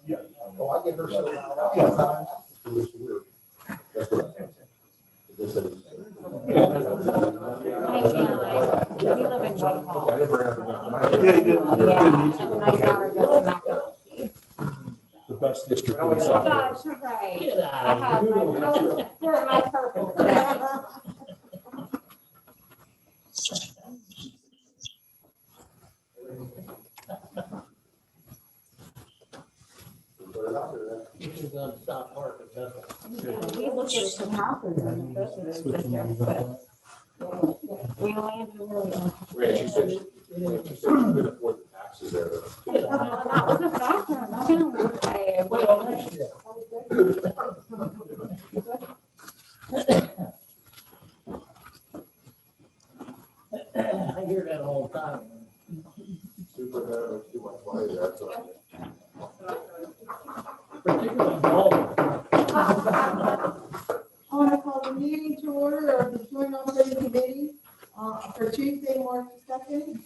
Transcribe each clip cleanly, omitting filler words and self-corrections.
Yeah. Oh, I get her so loud all the time. That's what I think. This is. Yeah, you did. The best district. Oh, gosh, right. I have my purple. He's going to stop working, that's all. We looked at some houses in the business district, but we landed really. Right, she said she couldn't afford the taxes there. That was a factor. I'm not gonna say. Well, next year. I hear that all the time. Super, too much money there, so. Particularly Baldwin. I want to call the meeting to order of the Joint Operating Committee for Tuesday, March 2nd.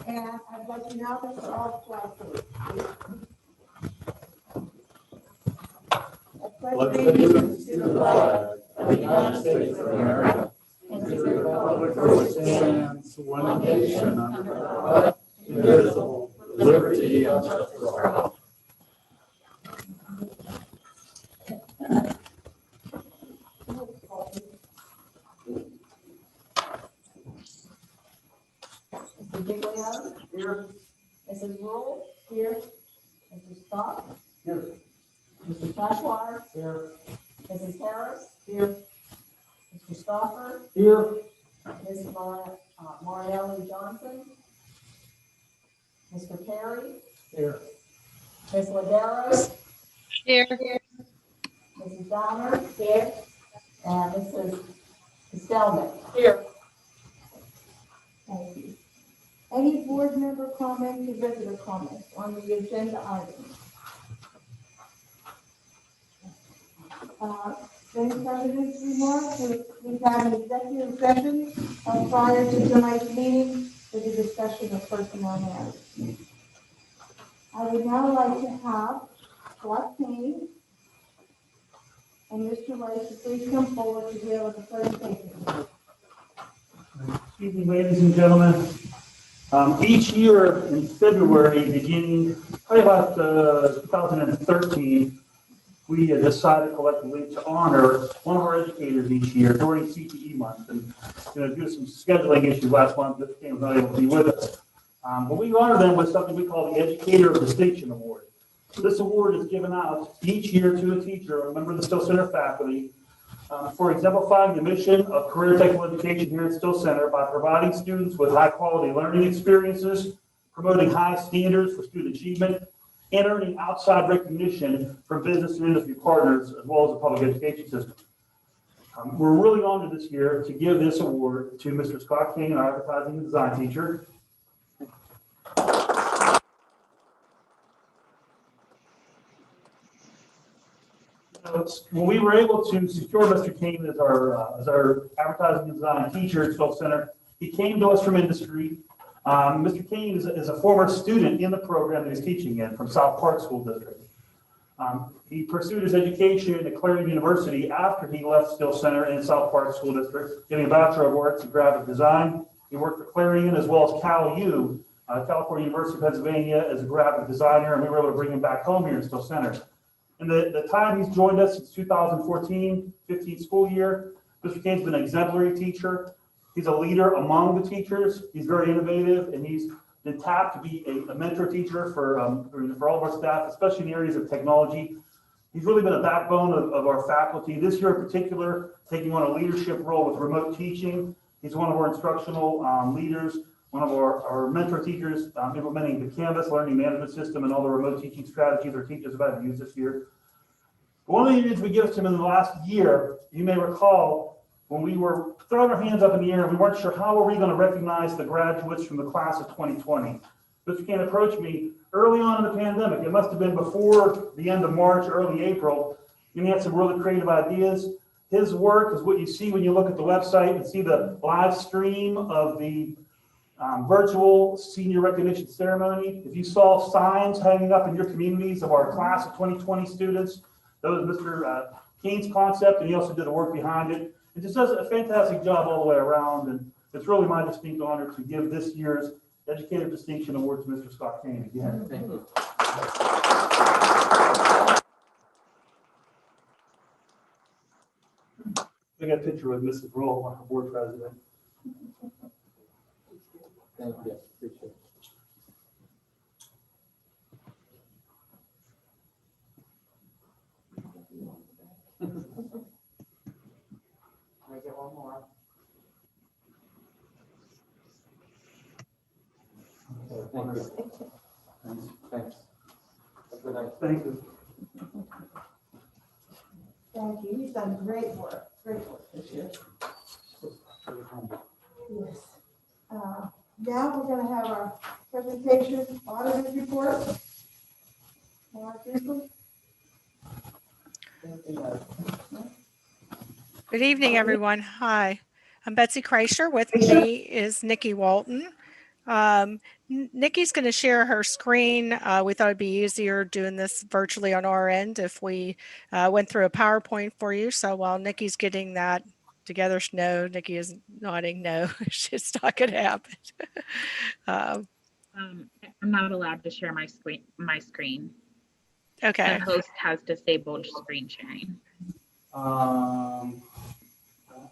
And I'd like to now Mr. All flag salute. Pledge allegiance to the flag of the United States of America And to the republic for which it stands, one nation under God, indivisible, with liberty and justice for all. Mr. Giglio? Here. Mrs. Rule? Here. Mr. Scott? Here. Mr. Cashwire? Here. Mrs. Harris? Here. Mr. Stoffer? Here. Ms. Marielli Johnson? Mr. Perry? Here. Ms. Laderos? Here. Mrs. Downer? Here. And Mrs. Stelman? Here. Thank you. Any board member comments or visitor comments on the agenda items? Any president's remarks? We've had an executive session prior to tonight's meeting for the discussion of personnel matters. I would now like to have Scott Kane and Mr. Rice to please come forward to deal with the presentation. Excuse me, ladies and gentlemen. Each year in February, beginning probably about 2013, we decided collectively to honor one of our educators each year during CTE month. And due to some scheduling issues last month, this team was not able to be with us. But we honor them with something we call the Educator of Distinction Award. So this award is given out each year to a teacher, a member of the Still Center faculty, for exemplifying the mission of career technical education here at Still Center by providing students with high-quality learning experiences, promoting high standards for student achievement, and earning outside recognition from business and industry partners, as well as the public education system. We're really honored this year to give this award to Mr. Scott King, our advertising and design teacher. When we were able to secure Mr. King as our advertising and design teacher at Still Center, he came to us from industry. Mr. King is a former student in the program that he's teaching in from South Park School District. He pursued his education at Clarion University after he left Still Center in South Park School District, getting a Bachelor of Arts in Graphic Design. He worked for Clarion as well as CalU, California University of Pennsylvania, as a graphic designer, and we were able to bring him back home here in Still Center. In the time he's joined us since 2014-15 school year, Mr. King's been an exemplary teacher. He's a leader among the teachers. He's very innovative, and he's been tapped to be a mentor teacher for all of our staff, especially in the areas of technology. He's really been a backbone of our faculty. This year in particular, taking on a leadership role with remote teaching. He's one of our instructional leaders, one of our mentor teachers, implementing the Canvas learning management system and all the remote teaching strategies our teachers have had to use this year. One of the areas we give to him in the last year, you may recall, when we were throwing our hands up in the air, we weren't sure how were we going to recognize the graduates from the class of 2020. Mr. Kane approached me early on in the pandemic. It must have been before the end of March, early April, and he had some really creative ideas. His work is what you see when you look at the website and see the live stream of the virtual senior recognition ceremony. If you saw signs hanging up in your communities of our class of 2020 students, that was Mr. Kane's concept, and he also did the work behind it. It just does a fantastic job all the way around, and it's really my distinct honor to give this year's Educator Distinction Award to Mr. Scott Kane again. Thank you. We got a picture with Mrs. Roll, our board president. Thank you. Appreciate it. Make it one more. Thank you. Thanks. Have a good night. Thank you. Thank you. He's done great work this year. Yes. Now we're going to have our presentation, audited report. Mark, Good evening, everyone. Hi, I'm Betsy Kreischer. With me is Nikki Walton. Nikki's going to share her screen. We thought it'd be easier doing this virtually on our end if we went through a PowerPoint for you. So while Nikki's getting that together, no, Nikki is nodding no, it's not going to happen. I'm not allowed to share my screen. Okay. The host has disabled screen sharing. That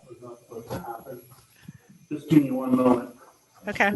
was not supposed to happen. Just give me one moment. Okay.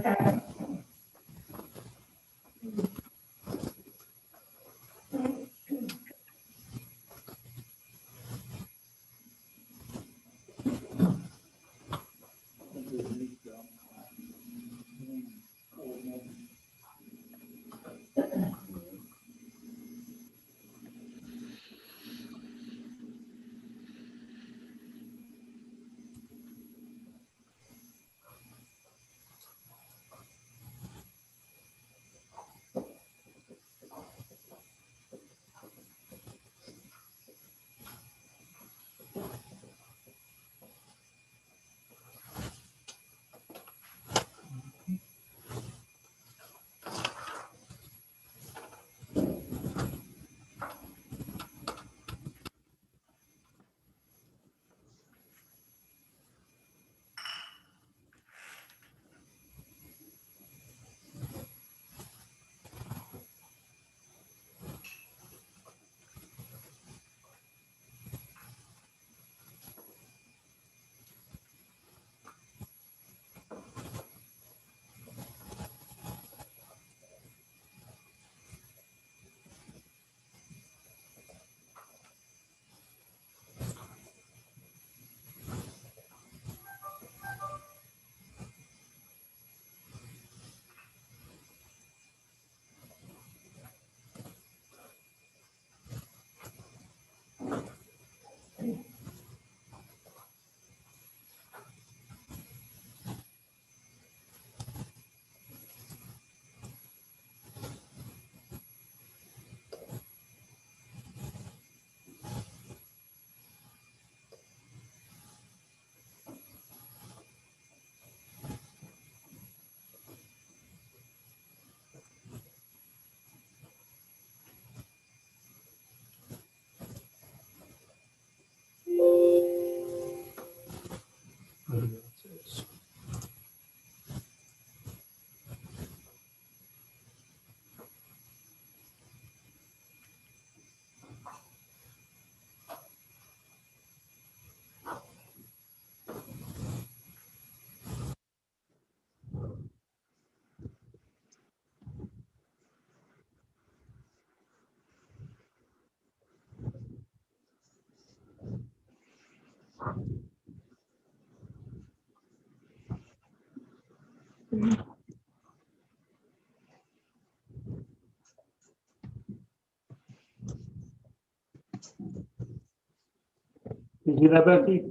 Can you hear that, Becky?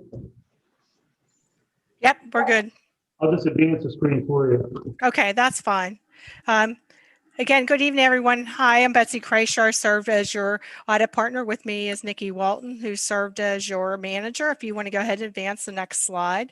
Yep, we're good. I'll just advance the screen for you. Okay, that's fine. Again, good evening, everyone. Hi, I'm Betsy Kreischer. I served as your audit partner. With me is Nikki Walton, who served as your manager. If you want to go ahead and advance the next slide.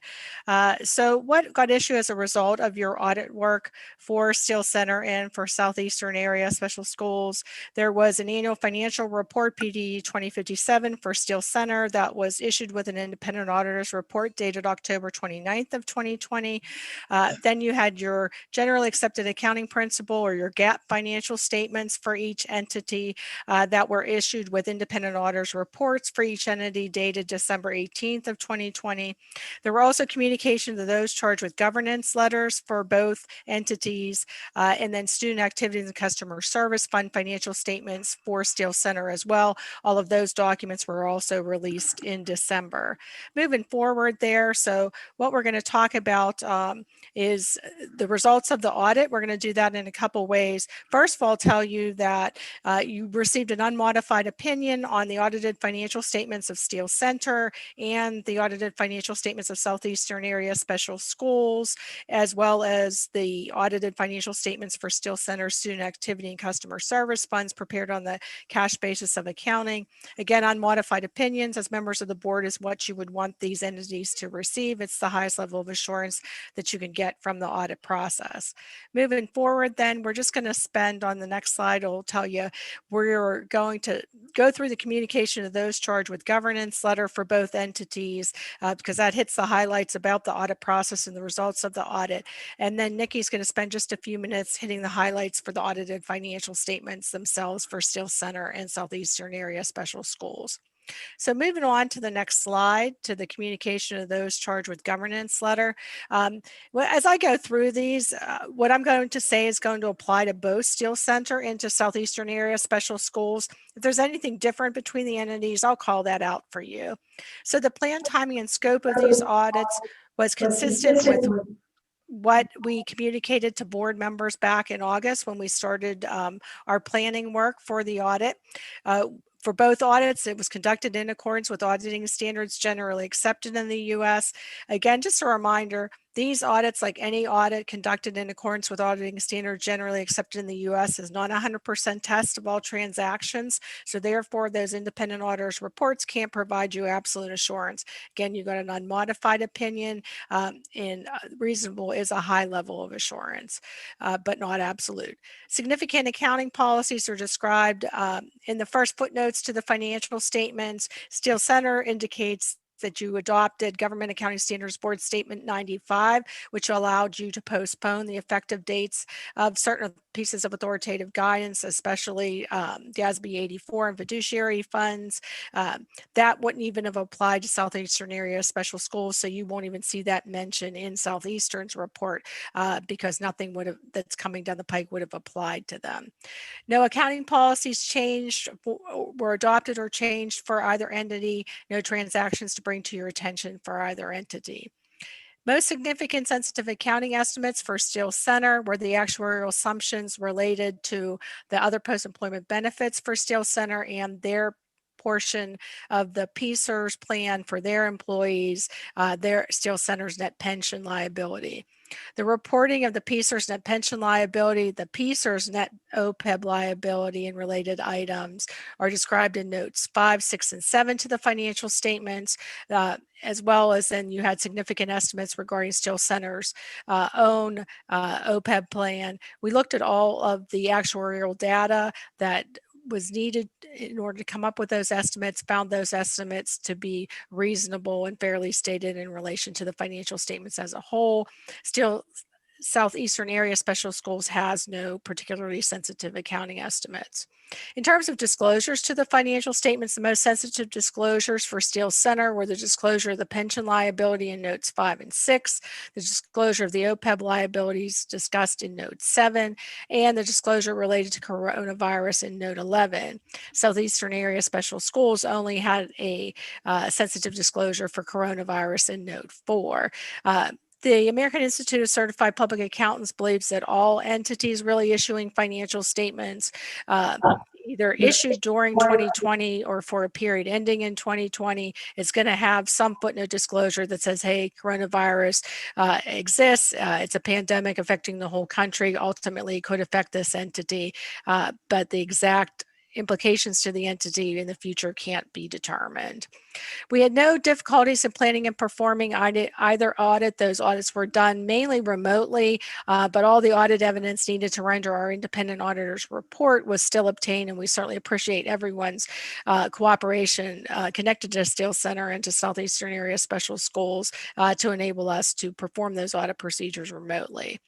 So what got issued as a result of your audit work for Steele Center and for Southeastern Area Special Schools? There was an annual financial report, PD 2057 for Steele Center, that was issued with an independent auditor's report dated October 29th of 2020. Then you had your generally accepted accounting principle, or your GAAP financial statements for each entity that were issued with independent auditors reports for each entity dated December 18th of 2020. There were also communications of those charged with governance letters for both entities, and then student activities and customer service fund financial statements for Steele Center as well. All of those documents were also released in December. Moving forward there, so what we're going to talk about is the results of the audit. We're going to do that in a couple ways. First of all, I'll tell you that you received an unmodified opinion on the audited financial statements of Steele Center and the audited financial statements of Southeastern Area Special Schools, as well as the audited financial statements for Steele Center student activity and customer service funds prepared on the cash basis of accounting. Again, unmodified opinions as members of the board is what you would want these entities to receive. It's the highest level of assurance that you can get from the audit process. Moving forward, then we're just going to spend on the next slide. It'll tell you we're going to go through the communication of those charged with governance letter for both entities because that hits the highlights about the audit process and the results of the audit. And then Nikki's going to spend just a few minutes hitting the highlights for the audited financial statements themselves for Steele Center and Southeastern Area Special Schools. So moving on to the next slide, to the communication of those charged with governance letter. As I go through these, what I'm going to say is going to apply to both Steele Center and to Southeastern Area Special Schools. If there's anything different between the entities, I'll call that out for you. So the plan, timing, and scope of these audits was consistent with what we communicated to board members back in August when we started our planning work for the audit. For both audits, it was conducted in accordance with auditing standards generally accepted in the U.S. Again, just a reminder, these audits, like any audit conducted in accordance with auditing standards generally accepted in the U.S., is not 100% test of all transactions. So therefore, those independent auditors' reports can't provide you absolute assurance. Again, you got an unmodified opinion, and reasonable is a high level of assurance, but not absolute. Significant accounting policies are described in the first footnotes to the financial statements. Steele Center indicates that you adopted Government Accounting Standards Board Statement 95, which allowed you to postpone the effective dates of certain pieces of authoritative guidance, especially GASB 84 and fiduciary funds. That wouldn't even have applied to Southeastern Area Special Schools, so you won't even see that mentioned in Southeastern's report because nothing would have that's coming down the pike would have applied to them. No accounting policies changed, were adopted or changed for either entity. No transactions to bring to your attention for either entity. Most significant sensitive accounting estimates for Steele Center were the actuarial assumptions related to the other post-employment benefits for Steele Center and their portion of the PSERS plan for their employees, their Steele Center's net pension liability. The reporting of the PSERS net pension liability, the PSERS net OPEB liability, and related items are described in notes 5, 6, and 7 to the financial statements, as well as then you had significant estimates regarding Steele Center's own OPEB plan. We looked at all of the actuarial data that was needed in order to come up with those estimates, found those estimates to be reasonable and fairly stated in relation to the financial statements as a whole. Still, Southeastern Area Special Schools has no particularly sensitive accounting estimates. In terms of disclosures to the financial statements, the most sensitive disclosures for Steele Center were the disclosure of the pension liability in notes 5 and 6, the disclosure of the OPEB liabilities discussed in note 7, and the disclosure related to coronavirus in note 11. Southeastern Area Special Schools only had a sensitive disclosure for coronavirus in note 4. The American Institute of Certified Public Accountants believes that all entities really issuing financial statements either issued during 2020 or for a period ending in 2020, it's going to have some footnote disclosure that says, hey, coronavirus exists. It's a pandemic affecting the whole country. Ultimately, it could affect this entity, but the exact implications to the entity in the future can't be determined. We had no difficulties in planning and performing either audit. Those audits were done mainly remotely, but all the audit evidence needed to render our independent auditor's report was still obtained, and we certainly appreciate everyone's cooperation connected to Steele Center and to Southeastern Area Special Schools to enable us to perform those audit procedures remotely.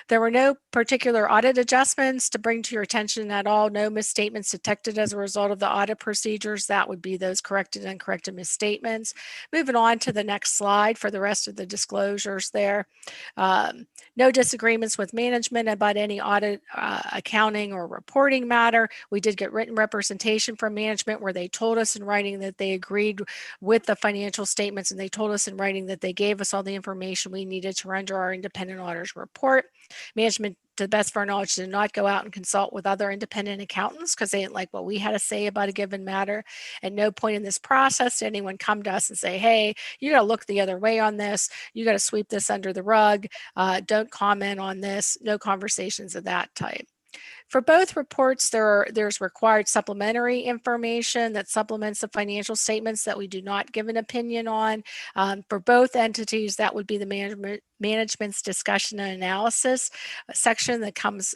There were no particular audit adjustments to bring to your attention at all. No misstatements detected as a result of the audit procedures. That would be those corrected and uncorrected misstatements. Moving on to the next slide for the rest of the disclosures there. No disagreements with management about any audit, accounting, or reporting matter. We did get written representation from management where they told us in writing that they agreed with the financial statements, and they told us in writing that they gave us all the information we needed to render our independent auditor's report. Management, to the best of our knowledge, did not go out and consult with other independent accountants because they didn't like what we had to say about a given matter. At no point in this process did anyone come to us and say, hey, you got to look the other way on this. You got to sweep this under the rug. Don't comment on this. No conversations of that type. For both reports, there's required supplementary information that supplements the financial statements that we do not give an opinion on. For both entities, that would be the management's discussion and analysis section that comes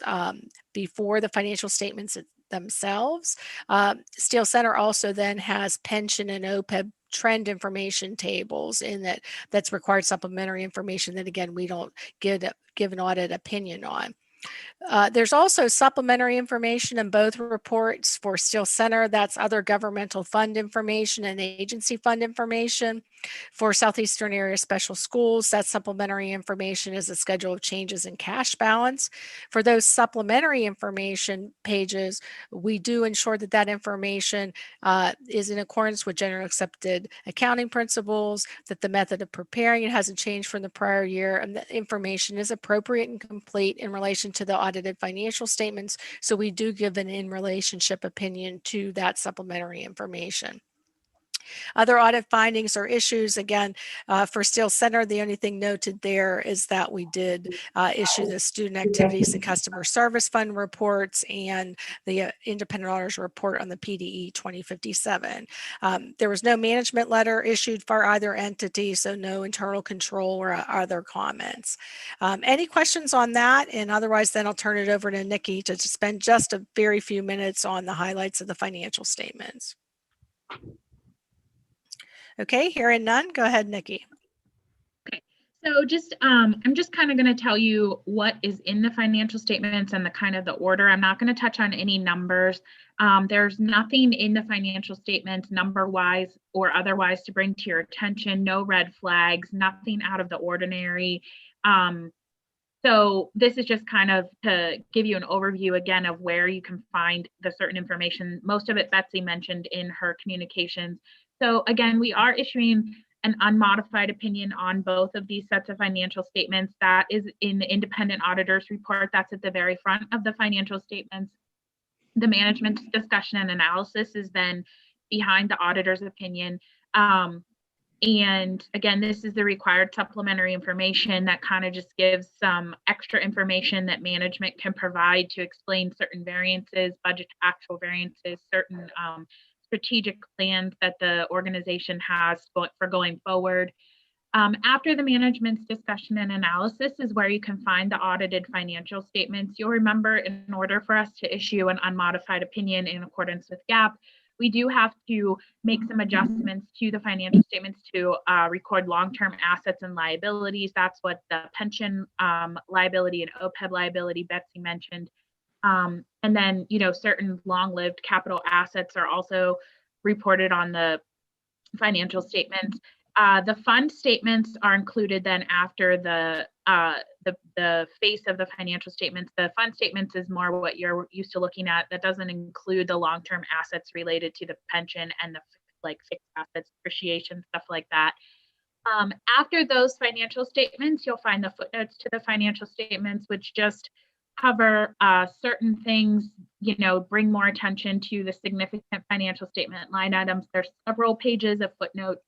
before the financial statements themselves. Steele Center also then has pension and OPEB trend information tables in that's required supplementary information that, again, we don't give an audit opinion on. There's also supplementary information in both reports for Steele Center. That's other governmental fund information and agency fund information. For Southeastern Area Special Schools, that supplementary information is a schedule of changes in cash balance. For those supplementary information pages, we do ensure that that information is in accordance with generally accepted accounting principles, that the method of preparing it hasn't changed from the prior year, and that information is appropriate and complete in relation to the audited financial statements. So we do give an in relationship opinion to that supplementary information. Other audit findings or issues, again, for Steele Center, the only thing noted there is that we did issue the student activities and customer service fund reports and the independent auditor's report on the PDE 2057. There was no management letter issued for either entity, so no internal control or other comments. Any questions on that? And otherwise, then I'll turn it over to Nikki to spend just a very few minutes on the highlights of the financial statements. Okay, hearing none, go ahead, Nikki. Okay, so just I'm just kind of going to tell you what is in the financial statements and the kind of the order. I'm not going to touch on any numbers. There's nothing in the financial statements number-wise or otherwise to bring to your attention, no red flags, nothing out of the ordinary. So this is just kind of to give you an overview again of where you can find the certain information. Most of it Betsy mentioned in her communications. So again, we are issuing an unmodified opinion on both of these sets of financial statements. That is in the independent auditor's report. That's at the very front of the financial statements. The management's discussion and analysis is then behind the auditor's opinion. And again, this is the required supplementary information that kind of just gives some extra information that management can provide to explain certain variances, budget to actual variances, certain strategic plans that the organization has for going forward. After the management's discussion and analysis is where you can find the audited financial statements. You'll remember, in order for us to issue an unmodified opinion in accordance with GAAP, we do have to make some adjustments to the financial statements to record long-term assets and liabilities. That's what the pension liability and OPEB liability Betsy mentioned. And then, certain long-lived capital assets are also reported on the financial statements. The fund statements are included then after the face of the financial statements. The fund statements is more what you're used to looking at. That doesn't include the long-term assets related to the pension and the fixed assets, depreciation, stuff like that. After those financial statements, you'll find the footnotes to the financial statements, which just cover certain things, bring more attention to the significant financial statement line items. There's several pages of footnotes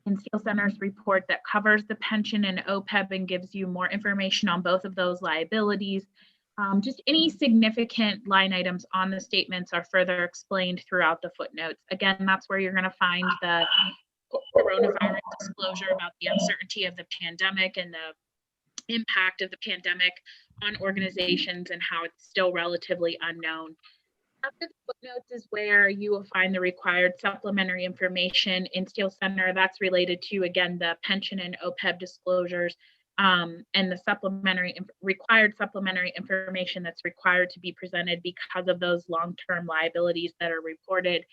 in Steel Center's report that covers the pension and OPEB and gives you more information on both of those liabilities. Just any significant line items on the statements are further explained throughout the footnotes. Again, that's where you're going to find the coronavirus disclosure about the uncertainty of the pandemic and the impact of the pandemic on organizations and how it's still relatively unknown. After the footnotes is where you will find the required supplementary information in Steel Center that's related to, again, the pension and OPEB disclosures, and the required supplementary information that's required to be presented because of those long-term liabilities that are reported.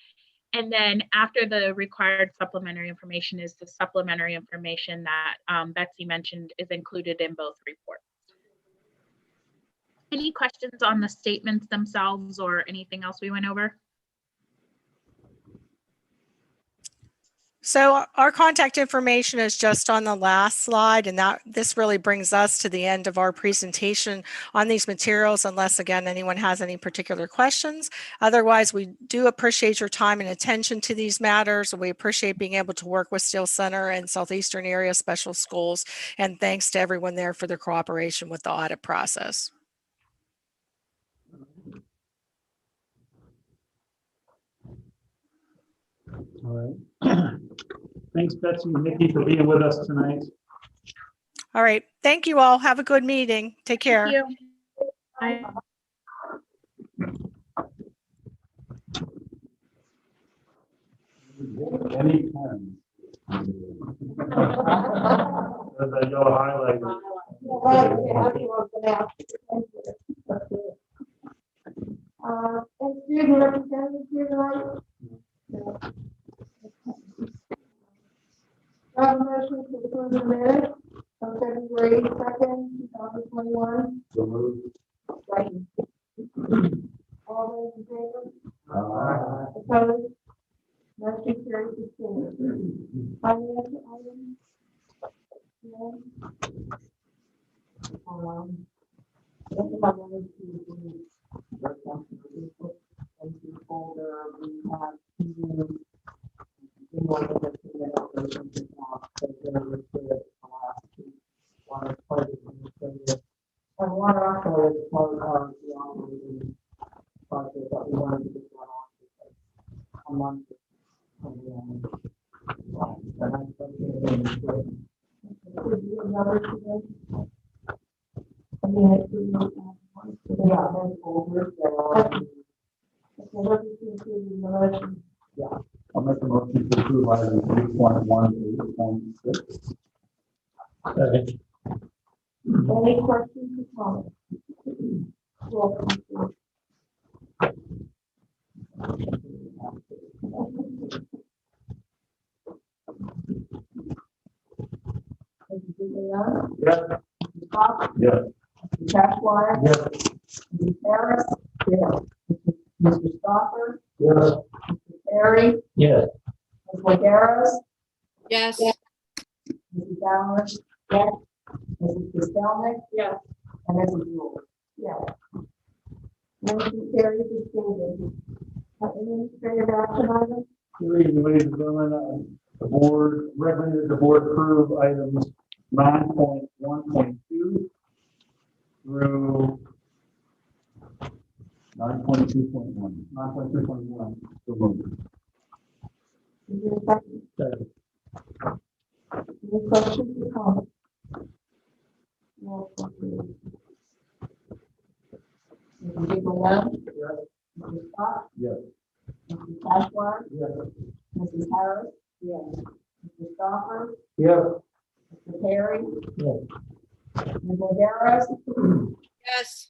And then after the required supplementary information is the supplementary information that Betsy mentioned is included in both reports. Any questions on the statements themselves or anything else we went over? So our contact information is just on the last slide, and this really brings us to the end of our presentation on these materials, unless again anyone has any particular questions. Otherwise, we do appreciate your time and attention to these matters. We appreciate being able to work with Steel Center and Southeastern Area Special Schools, and thanks to everyone there for their cooperation with the audit process. All right. Thanks, Betsy and Nikki, for being with us tonight. All right. Thank you all. Have a good meeting. Take care. Thank you. Bye. Any pen. As I go highlighter. And student representatives here tonight? No. Have a motion to approve the minutes of February 2nd, 2021. So moved. Second. All those in favor? Opposed? Motion carries to stand. Financial items? No. This is my wanted to do and the folder we have two invoices that we have operations now, so they're listed the last two. One is part of the administrative, and one also is part of the operating budget that we wanted to get that on because a month of the and I'm thinking Could you another today? I mean, it's yeah, those folders that are Yeah. I'll make a motion to approve items 8.1 to 8.6. Any questions or comments? Roll call, please. Mrs. Juliana, Yes. Mrs. Fox, Yes. Mr. Cashwire, Yes. Mrs. Harris, yes. Mr. Stopper, Yes. Mr. Perry, Yes. Ms. Laguerre, Yes. Mrs. Downer, yes. Mrs. Pistelnik, Yes. and Mrs. Rule. Yes. Motion carries to stand. Administrative action items? Good evening, ladies and gentlemen. The board recommended the board approve items 9.1.2 through 9.2.1. 9.2.1. So moved. Is there a second? Any questions or comments? Roll call, please. Mrs. Juliana, Mrs. Fox, Yes. Mrs. Cashwire, Yes. Mrs. Harris, yes. Mr. Stopper, Yes. Mr. Perry, Yes. Ms. Laguerre, Yes.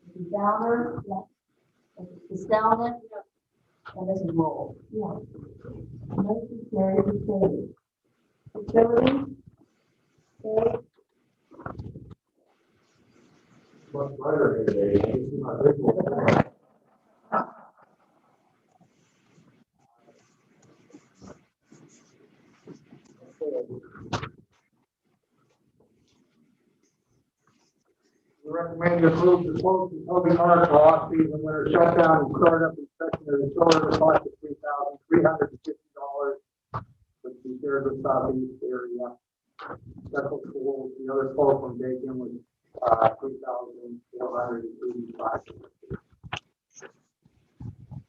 Mrs. Downer, yes. Mrs. Pistelnik, and Mrs. Rule. Yes. Motion carries to stand. Facilities? Okay. Much brighter today. The recommend you approve the quote from Toby Hart for off-season winter shutdown and startup inspection of the store at a cost of $3,350, which we shared with Southeast area. Special quote, the other quote from Bacon was $3,485.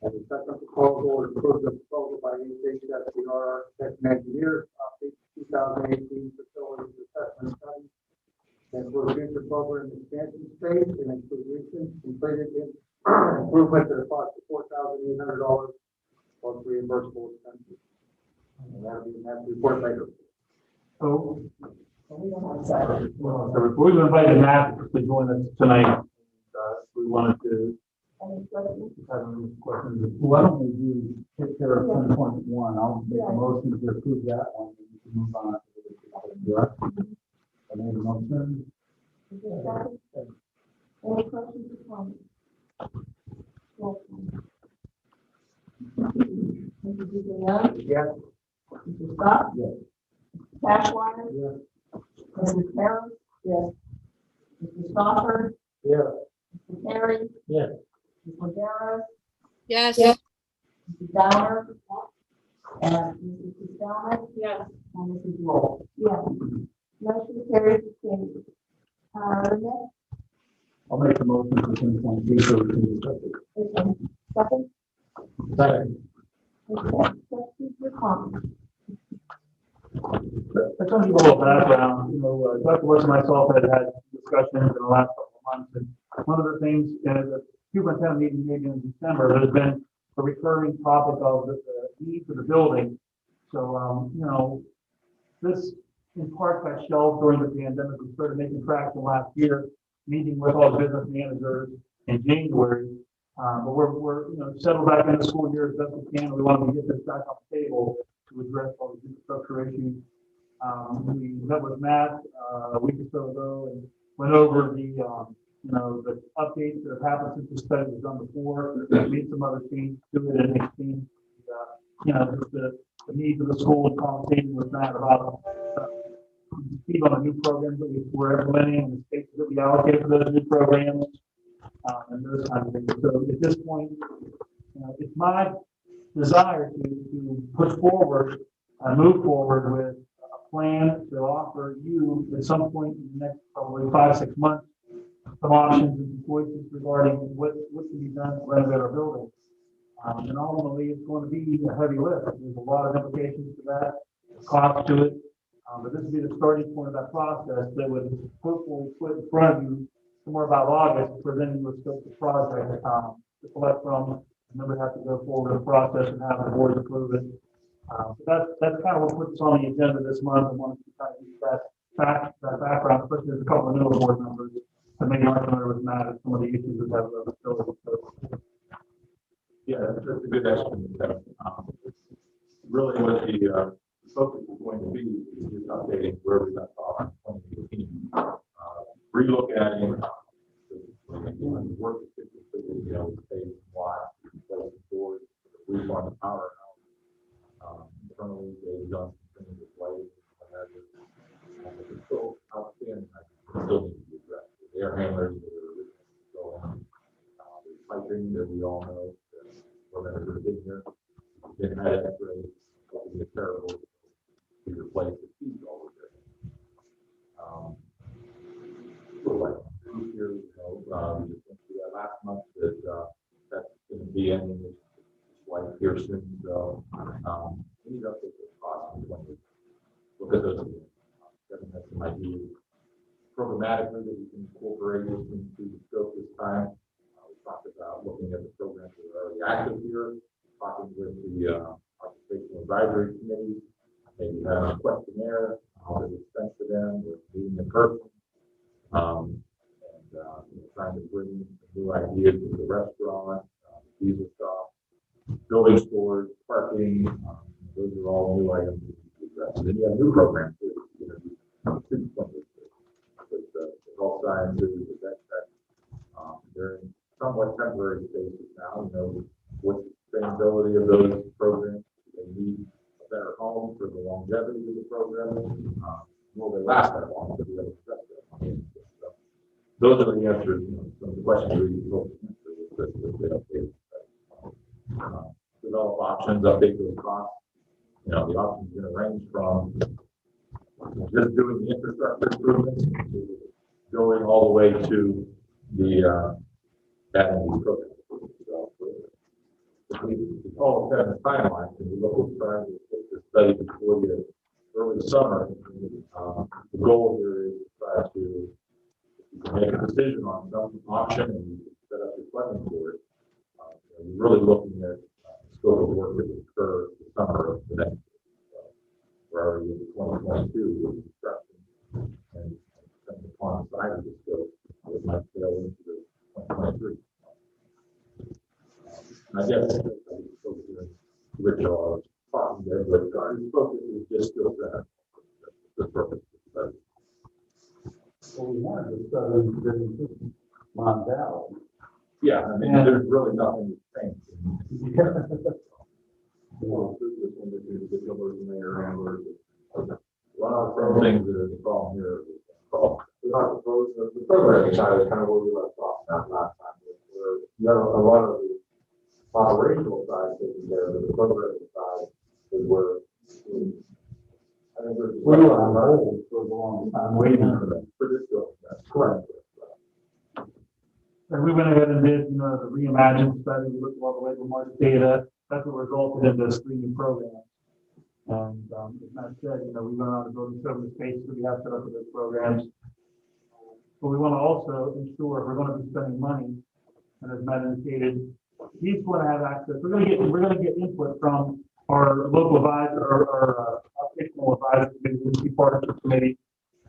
And the second proposal is approved the proposal by HHSCR Architects and Engineers, 2018 facilities assessment study. And for future program expansion space and inclusion completed in improvement at a cost of $4,800 plus reimbursable expenses. And that'll be that report later. So, well, so we've invited Matt to join us tonight. We wanted to have any questions. Why don't we do take care of 10.1? I'll make a motion to approve that one, and we can move on to the rest. I made a motion. Any questions or comments? Roll call. Mr. DeLeon? Yes. Mr. Scott? Yes. Cashwire? Yes. Mrs. Harris? Yes. Mr. Stofford? Yes. Mr. Terry? Yes. Ms. Madera? Yes. Mrs. Downer? And Mrs. Costello? Yes. And Mrs. Roll? Yes. Motion carries the same. Next, I'll make the motion for 10.2 so we can discuss it. second, Second. questions or comments? I'll tell you a little background. Dr. West and myself had discussions in the last couple of months, and one of the things, the superintendent meeting maybe in December, there's been a recurring topic of the needs of the building. So, this in part got shelved during the pandemic. We started making traction last year, meeting with all the business managers in January. But we're settled back in the school year as best we can. We wanted to get this back on the table to address all the infrastructure issues. We met with Matt a week or so ago and went over the updates that have happened since the study was done before. Made some other changes to it and explained, just the needs of the school, and conversating with Matt about speed on the new programs that we're implementing and the spaces that we allocate for those new programs, and those kinds of things. So at this point, it's my desire to push forward, move forward with a plan to offer you at some point in the next probably 5-6 months some options and choices regarding what can be done to renovate our building. And ultimately, it's going to be a heavy lift. There's a lot of implications to that, cost to it. But this would be the starting point of that process that would hopefully put in front of you somewhere about August for then you would scope the project to select from, and then we'd have to go forward with the process and have the board approve it. So that's kind of what puts us on the agenda this month. I wanted to kind of use that background, especially as a couple of middle board members to make an argument with Matt and some of the issues that have with the facility. So, yeah, that's a good explanation. Really what the focus is going to be is just updating where we left off in 2018. Relook at it, the work that's completed, phase why, the board, the roof on the power house. Internally, they've done some things with lighting, what have you. It's still outstanding, still need to be addressed. The air handlers that are originally still on. The piping that we all know that we're going to do in here. Didn't have X-rays, it would be terrible to replace the fees over there. Like this year, we just went through that last month that that's going to be ending this life here soon. So we need to update those costs when we look at those. Kevin has some ideas programmatically that we can incorporate into the scope this time. We talked about looking at the programs that are already active here, talking with the Occupational Advisory Committee, maybe have a questionnaire that is sent to them, or meeting in person, and trying to bring new ideas to the restaurant, diesel shop, building stores, parking. Those are all new items to be addressed. And then you have new programs too. With health sciences, that they're in somewhat temporary stages now. What's the sustainability of those programs? They need a better home for the longevity of the program. Will they last that long? So we have to stress that. So those are the answers, some of the questions we will answer. Develop options, update those costs. The options are going to range from just doing the infrastructure improvements to going all the way to the adding these programs. So, if we all set a timeline, and we look at trying to get this study before the early summer, the goal here is to try to make a decision on some option and set up the funding for it. We're really looking at scope of work that will occur the summer of the next year. We're already in 2022 with construction and depending upon the size of the scope, it might fail into the 2023. I guess Rich was talking there, but our focus is just still that the purpose of the study. So we wanted to study the Mon Valley. Yeah, I mean, there's really nothing to change. One of the things that is the problem here is the programming side is kind of where we left off last time. Where you have a lot of the operational side taken care of, but the programming side is where I think we were on hold for a long time waiting for that. For this bill, that's correct. And we went ahead and did, the reimagine study, we looked at all the labor market data, that's what resulted in those 3 new programs. And, as Matt said, we went around and building some of the spaces that we have set up for those programs. But we want to also ensure if we're going to be spending money, and as Matt indicated, he's going to have access, we're going to get input from our local advisor, our operational advisor committee, the key partnership committee.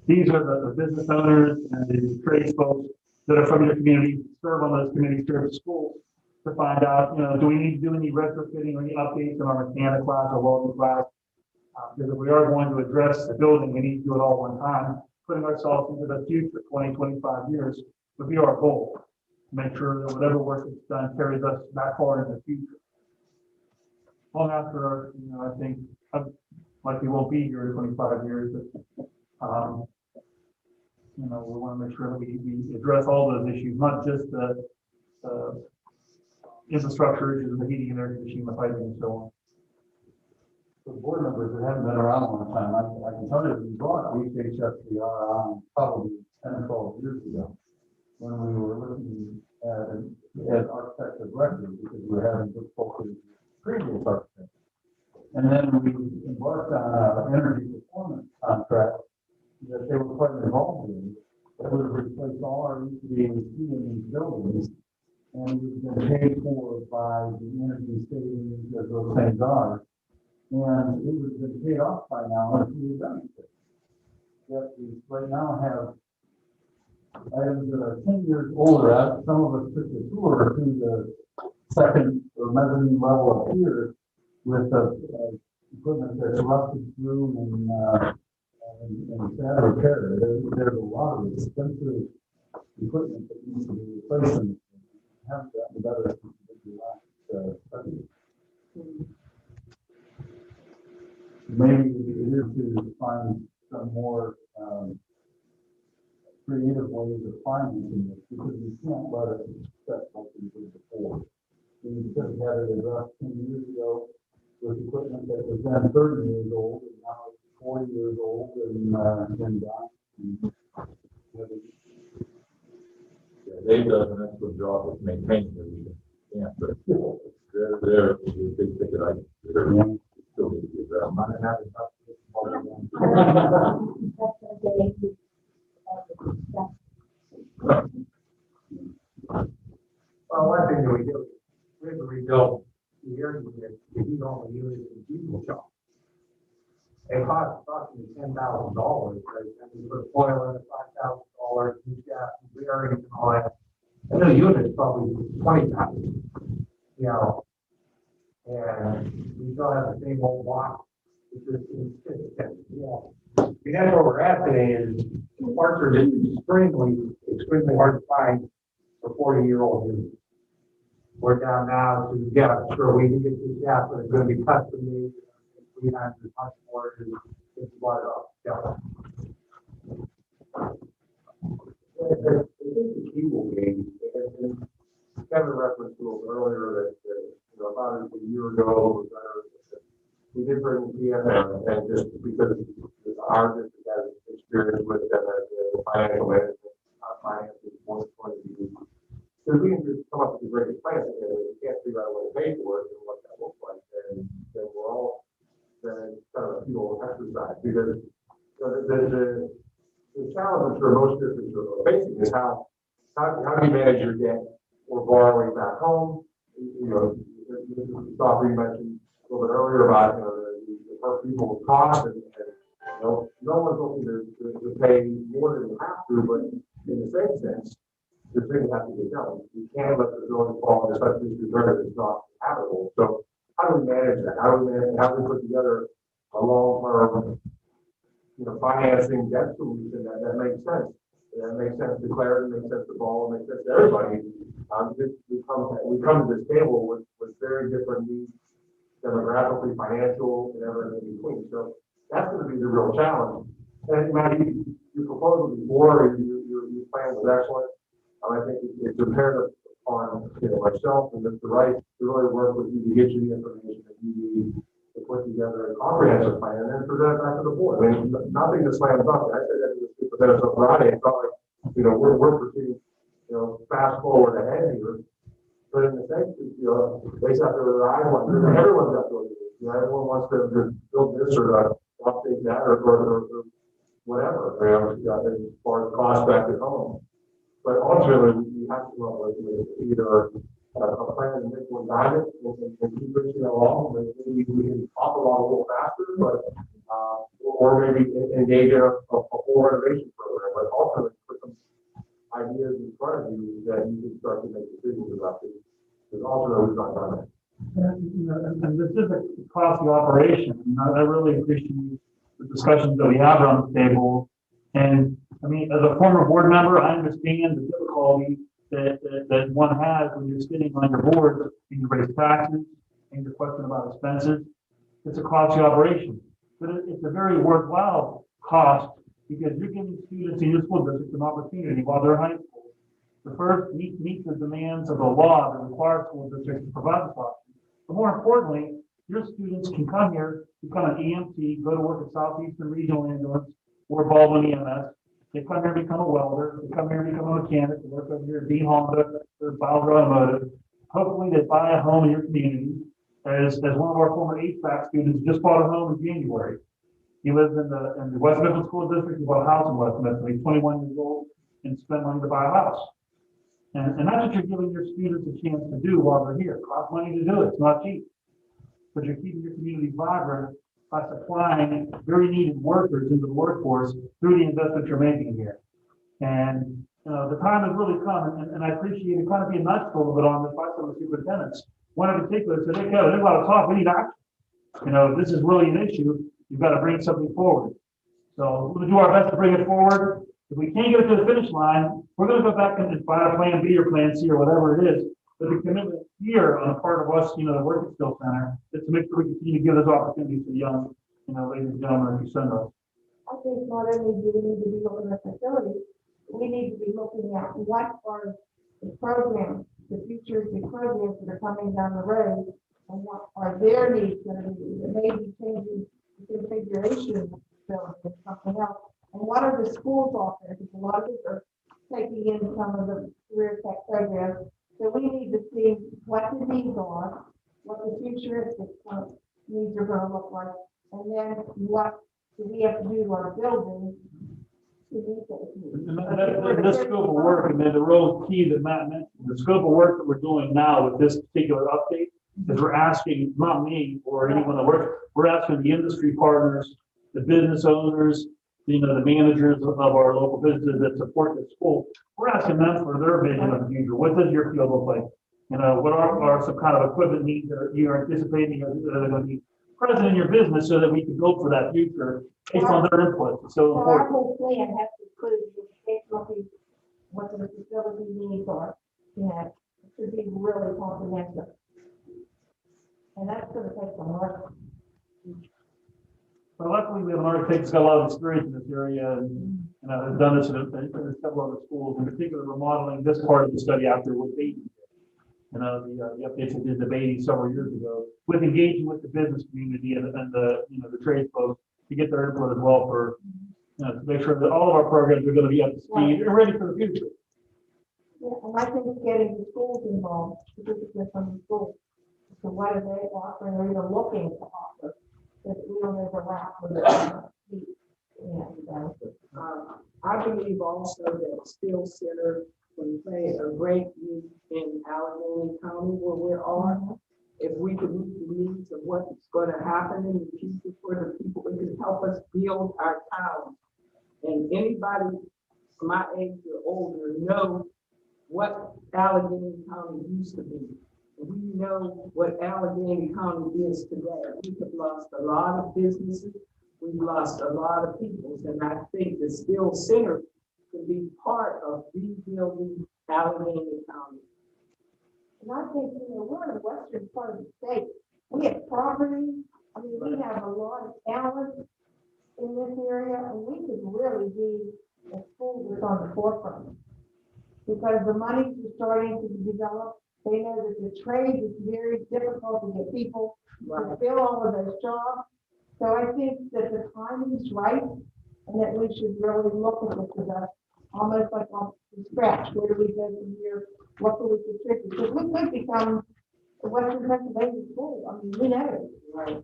These are the business owners and the trade folks that are from your community, serve on those committees, serve schools, to find out, do we need to do any retrofitting or any updates in our mechanic class or welding class? Because if we are going to address the building, we need to do it all one time. Putting ourselves into the future, 20, 25 years, would be our goal. Make sure that whatever work is done carries us that far into the future. Long after, I think, like we won't be here in 25 years, but we want to make sure that we address all those issues, not just the infrastructure issues, the heating and air conditioning, the piping, and so on. For board members that haven't been around a long time, I can tell you we brought HHSPR on probably 10 or 12 years ago when we were looking at architects of record because we were having difficulty with previous architects. And then we embarked on an energy performance contract that they were quite involved in, that would replace all our HVAC in these buildings, and we've been paid for by the energy savings that those things are, and it would have been paid off by now if we had done it. Yet we right now have items that are 10 years older. Some of us took the tour through the second or mezzanine level up here with the equipment that's rusted through and sad repair. There's a lot of expensive equipment that needs to be replaced and haven't gotten better since the last study. Maybe it is to find some more creative ways of financing this because we can't let it set like we did before. We just had it addressed 10 years ago with equipment that was then 30 years old and now it's 40 years old and done. Dave does an excellent job of maintaining everything. Yeah, but they're big ticket items. Still need to be addressed. Well, one thing that we do, we have to rebuild the air unit, the heat only unit in the diesel shop. It costs approximately $10,000, right? And we put oil in it, $5,000, new gas, and bearings and all that. And the unit is probably $20,000, and we still have the same old box. It's just, that's where we're at today is parts are just extremely hard to find for 40-year-old units. We're down now to, sure, we can get this gas, but it's going to be custom made. We have to much more to what up. think the key will be, and Kevin referenced a little earlier that about a year ago, we did bring the PFM, and just because our district has experience with them as a financial management, finances, point of view. So we can just come up with a great plan, and we can't figure out a way to pay for it and what that looks like, then we're all, then it's kind of a futile exercise, because the challenges for most districts are facing is how do you manage your debt or borrowing back home? Dr. mentioned a little bit earlier about the per pupil cost, and no one's looking to pay more than you have to, but in the same sense, the things have to be done. You can't let the building fall, especially if it's not habitable. So how do we manage that? How do we put together a long-term financing debt solution that makes sense? That makes sense to Claire, makes sense to Paul, makes sense to everybody. We come to this table with very different needs, demographically, financial, and everything in between. So that's going to be the real challenge. And Maddie, your proposal before, your plan was excellent. I think it's imperative on myself and Mr. Wright to really work with you to get you the information that you need to put together a comprehensive plan and then present it back to the board. I mean, nothing to slam dunk. I said that to the people that on Friday. It's not like we're proceeding fast forward ahead here. But in the sense, they got their eyes on everyone's got to do it. Everyone wants to build this or update that or whatever. As far as cost back at home. But ultimately, we have to come up with either a plan to make one diamond and keep pushing along. Maybe we can hop along a little faster, but or maybe engage in a full renovation program. But ultimately, put some ideas in front of you that you can start to make decisions about this. Because ultimately, we've not done it. And this is a costly operation. I really appreciate the discussions that we have on the table. And I mean, as a former board member, I understand the difficulty that one has when you're sitting on your board and you raise taxes and you're questioning about expenses. It's a costly operation, but it's a very worthwhile cost because you're giving students in your school district an opportunity while they're in high school to first meet the demands of the law that requires school districts to provide this option. But more importantly, your students can come here, become an EMT, go to work at Southeastern Regional Ambulance or Baldwin EMS. They come here and become a welder. They come here and become a mechanic. They work over here at D Honda or Bowser Automotive. Hopefully, they buy a home in your community. As one of our former HVAC students just bought a home in January. He lives in the West Midland School District. He bought a house in West Midland. He's 21 years old and spent money to buy a house. And that's what you're giving your students a chance to do while they're here. It costs money to do it. It's not cheap. But you're keeping your community vibrant by supplying very needed workers into the workforce through the investment you're making here. And the time has really come, and I appreciate it kind of being nuts a little bit on this by some of the superintendents. One in particular said, hey, Kevin, there's a lot of talk, we need action. This is really an issue. You've got to bring something forward. So we're going to do our best to bring it forward. If we can't get it to the finish line, we're going to go back and find a plan B or plan C or whatever it is. But the commitment here on the part of us, the Working Skills Center, is to make sure we continue to give those opportunities to the young, ladies and gentlemen, who send us. I think not only do we need to be looking at facilities, we need to be looking at what are the programs, the future of the programs that are coming down the road, and what are their needs going to be. It may be changing the configuration of the facility or something else. And what are the schools offering? Because a lot of us are taking in some of the career tech programs. So we need to see what the needs are, what the futuristic needs are going to look like, and then what do we have to do to our buildings to meet those needs. And this scope of work, and then the real key that Matt mentioned, the scope of work that we're doing now with this particular update is we're asking, not me or anyone that works, we're asking the industry partners, the business owners, the managers of our local businesses that support the school. We're asking them for their vision of the future. What does your field look like? What are some kind of equipment needs that you're anticipating that are going to be present in your business so that we can build for that future based on their input? It's so Our important. whole plan has to include what the facility needs are. It should be really comprehensive. And that's going to take some work. But luckily, we have an architect who's got a lot of experience in this area and, has done this in a couple other schools. In particular, we're modeling this part of the study after what they did. The updates we did debating several years ago with engaging with the business community and the, the trade folks to get their input as well for, to make sure that all of our programs are going to be up to speed and ready for the future. Yeah, and I think it's getting the schools involved, specifically from the schools. So what are they offering or even looking to offer that we don't overlap with it? I believe also that Skill Center can play a great role in Allegheny County where we're on. If we could meet the needs of what's going to happen in the future for the people, it could help us build our town. And anybody my age or older know what Allegheny County used to be. We know what Allegheny County is today. We have lost a lot of businesses. We've lost a lot of people. And I think the Skill Center can be part of rebuilding Allegheny County. And I think, we're in the western part of the state. We have property. I mean, we have a lot of talent in this area, and we could really be a school that's on the forefront. Because the money is starting to develop. They know that the trade is very difficult to get people to fill all of those jobs. So I think that the timing is right, and that we should really look at this as almost like on the scratch. Where do we go from here? What can we contribute? Because we could become the Western Pennsylvania school. I mean, we know it. Right.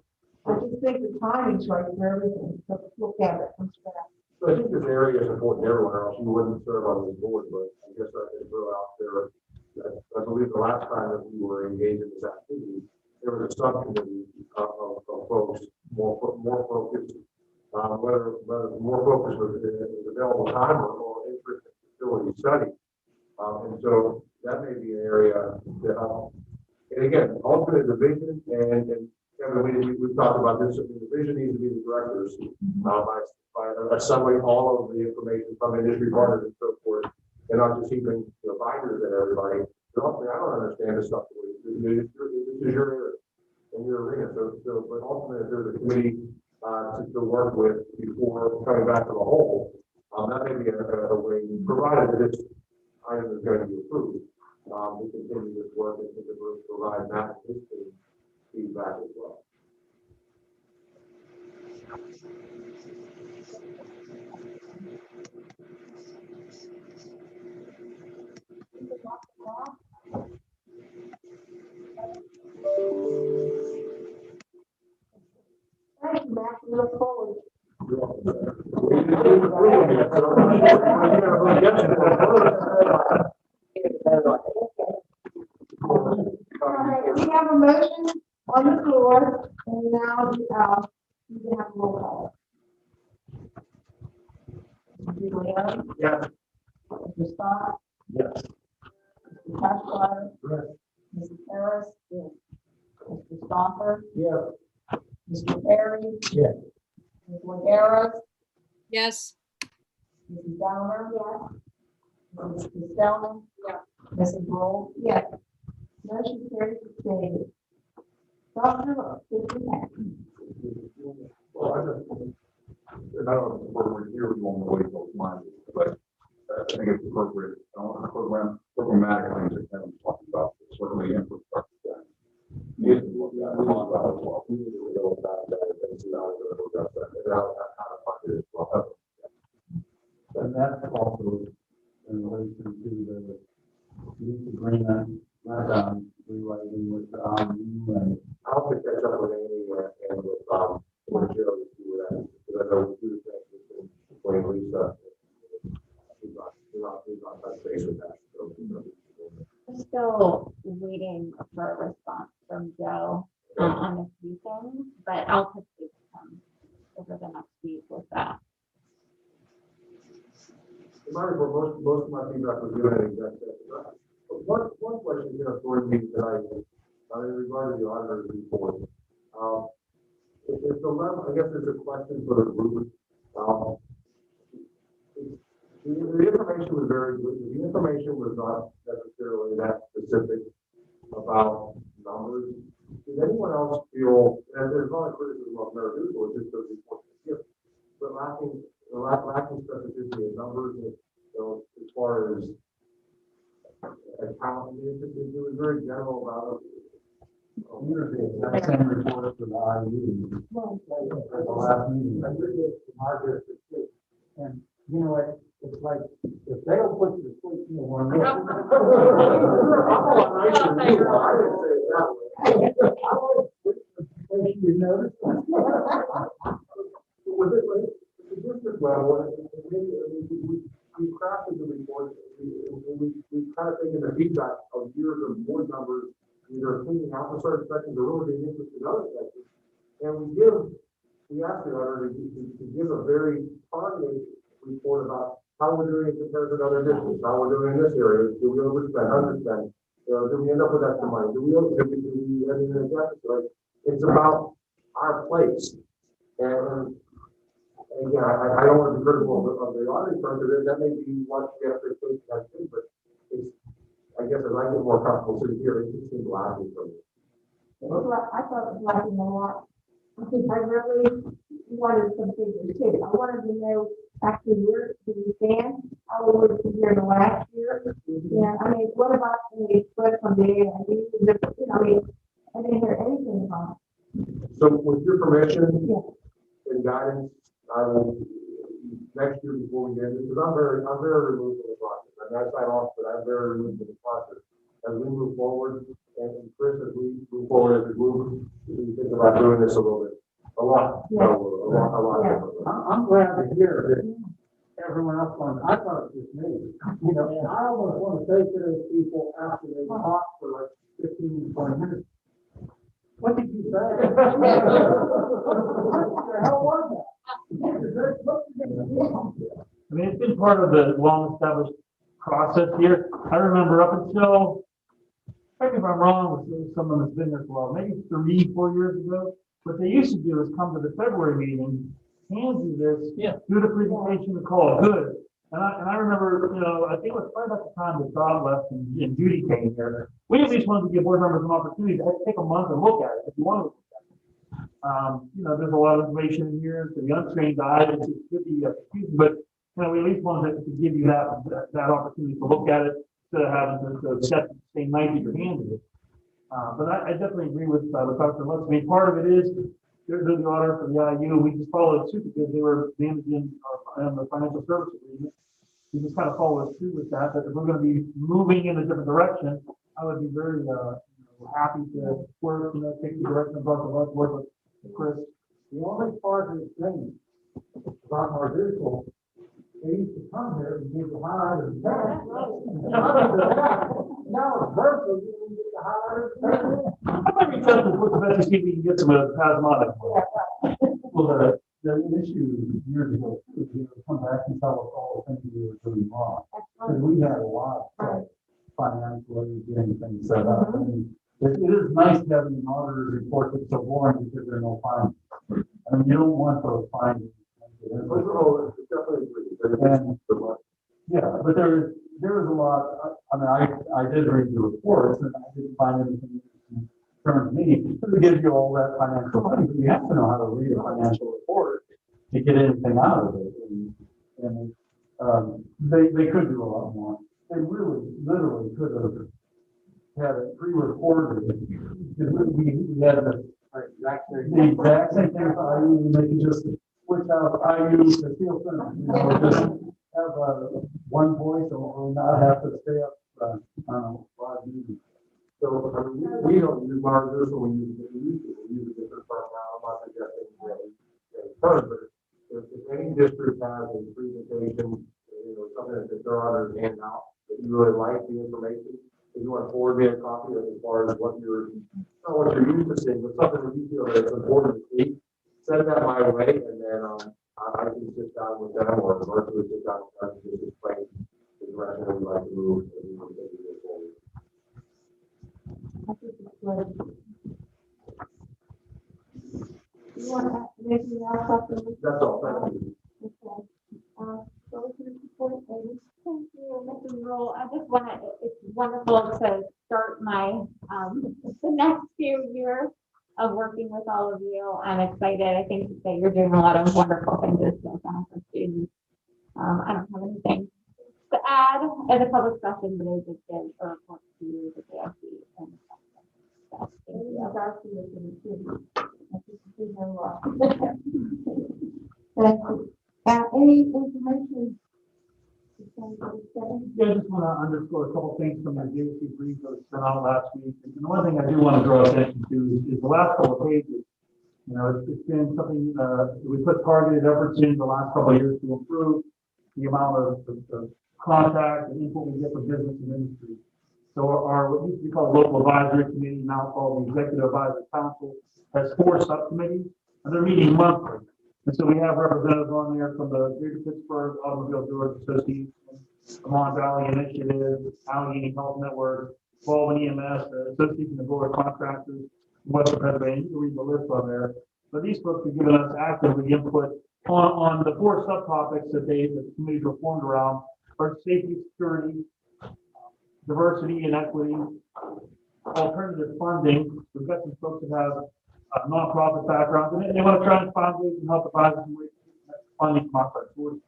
I just think the timing's right for everything. So let's look at it from scratch. So I think this area is important everywhere else. You wouldn't serve on this board, but I guess I could throw out there. I believe the last time that we were engaged in this activity, there was a subcommittee of folks more focused, whether more focused was available time or interest in facility study. And so that may be an area that, and again, ultimately the vision and Kevin, we've talked about this. The vision needs to be the directors by assembling all of the information from industry partners and so forth, and not just even binders at everybody. But ultimately, I don't understand this stuff. This is your area and your arena. So, but ultimately, if there's a committee to work with before coming back to the whole, that may be a way, provided that this item is going to be approved. We continue this work and to provide Matt his team feedback as well. Thank you, Matt. We look forward. All right, we have a motion on the floor, and now you can have a roll call. Mr. Leon? Yes. Mr. Scott? Yes. Mr. Cashfly? Yes. Mrs. Harris? Yes. Mr. Stoffer? Yes. Mr. Perry? Yes. Ms. Guerra? Yes. Mrs. Downer? Yes. Mrs. Costello? Yes. Mrs. Roll? Yes. Motion carries to stay. Dr. Well, I don't know if we're here, we won't wait till mine, but I think it's appropriate. Programmatic things that Kevin talked about, certainly infrastructure. We need to look at it as well. We need to go about that and see how to address that, and how to fund it as well. And that's also in relation to the lease agreement, rewriting with, and I'll pick that up with Amy and with Joe to see what that is, because I know we do the transition between Lisa. We're not touch base with that. So, We're still waiting for a response from Joe on this weekend, but I'll touch base with him over the next week with that. Most of my feedback was given that. One question, for me tonight, in regard to the auditor's report. If the level, I guess there's a question for the group. The information was very good. The information was not necessarily that specific about numbers. Did anyone else feel, and there's not a criticism of Mary Dugal, it's just those reports lacking specificity in numbers, so as far as account, it was very general about it. You're the exact same report for the IU. At the last meeting. I did it in our district too. And you know what, it's like, if they don't put you to sleep, you know, one minute. You notice? With it, the district level, we crafted the report, we kind of taken the feedback of years of board numbers, either cleaning out the certain sections or really being interested in other sections. And we asked the auditor to give a very targeted report about how we're doing in comparison to other districts, how we're doing in this area, do we overspend, underspend, do we end up with extra money, do we end in a deficit, like, it's about our place. And again, I don't want to be critical of the auditing firm, because that may be what the expectation has been, but it's, I guess as I get more comfortable sitting here, it just seems lacking for me. I thought it was lacking a lot. I think I really wanted some figures too. I wanted to know actually where do we stand, how we were compared to last year. Yeah, I mean, what about the express on the AIU? I mean, I didn't hear anything about it. So with your permission and guidance, I will, next year before we get into, because I'm very removed from the process. I'm not sign off, but I'm very removed from the process. As we move forward, and Chris, as we move forward as a group, we think about doing this a little bit, a lot. Yeah. I'm glad to hear that everyone else on, I thought it was just me. You know, I almost want to say to those people after they talk for like 15 to 20 minutes, what did you say? What the hell was that? I mean, it's been part of the long-established process here. I remember up until, correct me if I'm wrong, with someone that's been there for a while, maybe 3-4 years ago, what they used to do is come to the February meeting, hand you this, do the presentation, and call it good. And I remember, you know, I think it was probably about the time that Bob left and Judy came here. We at least wanted to give board members an opportunity to take a month and look at it if you want to look at it. You know, there's a lot of information in here for the untrained eye, it could be confusing, but you know, we at least wanted to give you that opportunity to look at it instead of having to accept the same night that you're handed it. But I definitely agree with Dr. Lutz. I mean, part of it is they're the auditor for the IU. We just followed suit because they were managing the financial service agreement. We just kind of followed suit with that. But if we're going to be moving in a different direction, I would be very happy to work, take the direction of Dr. Lutz, work with Chris. The only part of the thing about our vehicle, they used to come here and give the highlighter and tag. Now it's virtual, you can get the highlighter and tag. I might be tempted to put the best to see if we can get some of the Pasmonic. Well, the issue years ago, is you would come back and tell us all the things we were doing wrong. Because we had a lot of financially getting things set up. I mean, it is nice having an auditor's report that's so boring because there are no findings. I mean, you don't want those findings. And, yeah, but there is a lot, I mean, I did read the reports and I didn't find anything in terms of me, to give you all that financial money, but you have to know how to read a financial report to get anything out of it. And they could do a lot more. They really, literally could have had it pre-recorded. We had the exact same thing with IU, they could just switch out IU to Steel Center, you know, or just have one voice or not have to stay up, I don't know, 5 minutes. So, I mean, we don't use markers, so we use a different firm now. I'm not suggesting that but if any district has a presentation, something that they're on their hand out, that you really like the information, if you want to forward me a copy of as far as what you're, not what you're used to seeing, but something that you feel that's important to see, send that my way, and then I can sit down with them or virtually sit down with them and just explain the direction that we'd like to move and we want to take it forward. You want to add anything else after this? That's all, thank you. Okay. So we can support Amy. Thank you, Mrs. Rule. I just want to, it's wonderful to start my, the next few years of working with all of you. I'm excited. I think that you're doing a lot of wonderful things as skills center for students. I don't have anything to add as a public session, but I just give a report to you the JFC. And so, Thank you. Any information? Yeah, I just want to underscore a couple things from the JC brief that was sent out last week. And the one thing I do want to draw attention to is the last couple of pages. You know, it's been something, we put targeted efforts in the last couple of years to improve the amount of contact and input we get from business and industry. So our, what used to be called local advisory committee, now called the executive advisory council, has 4 subcommittees, and they're meeting monthly. And so we have representatives on there from the Greater Pittsburgh Automobile Dealers Association, the Mon Valley Initiative, Allegheny Health Network, Baldwin EMS, the Association of Board Contractors, Western Pennsylvania. You can read the list on there. But these folks have given us actively input on the 4 subtopics that the committees were formed around: are safety, security, diversity and equity, alternative funding. We've got some folks that have nonprofit backgrounds, and they want to try and find ways to help advise them with funding from outside sources.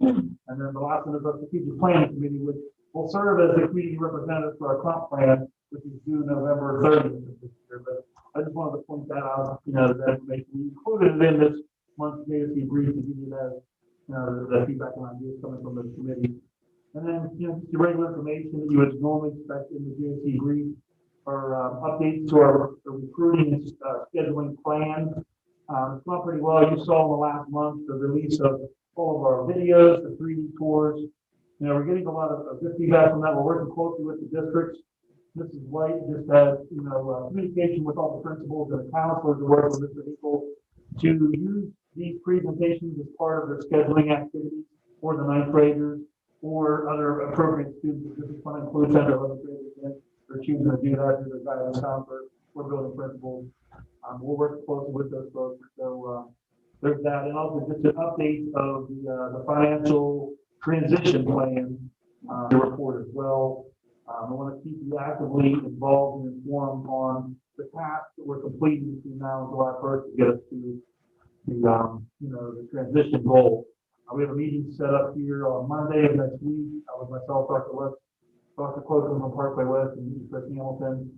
And then the last one is our strategic planning committee, which will serve as the community representative for our comp plan, which is due November 30th of this year. But I just wanted to point that out, you know, that information. We included it in this month's JSC brief to give you that, you know, the feedback and ideas coming from the committee. And then, you know, the regular information that you would normally expect in the JSC brief are updates to our recruiting and scheduling plan. It's gone pretty well. You saw in the last month the release of all of our videos, the 3D tours. You know, we're getting a lot of good feedback from that. We're working closely with the districts. Mrs. White just had, you know, communication with all the principals and the counselors to work with Mr. Hinkle to use these presentations as part of their scheduling activities for the 9th graders or other appropriate students. This is going to include 10 to 11th graders in. They're choosing to do that through the guidance counselor or building principals. We'll work closely with those folks. So there's that, and also just an update of the financial transition plan, the report as well. I want to keep you actively involved and informed on the tasks that we're completing between now and July 1st to get us to the you know, the transition goal. We have a meeting set up here on Monday of next week with myself, Dr. Clotham from Parkway West, and Chris Hamilton.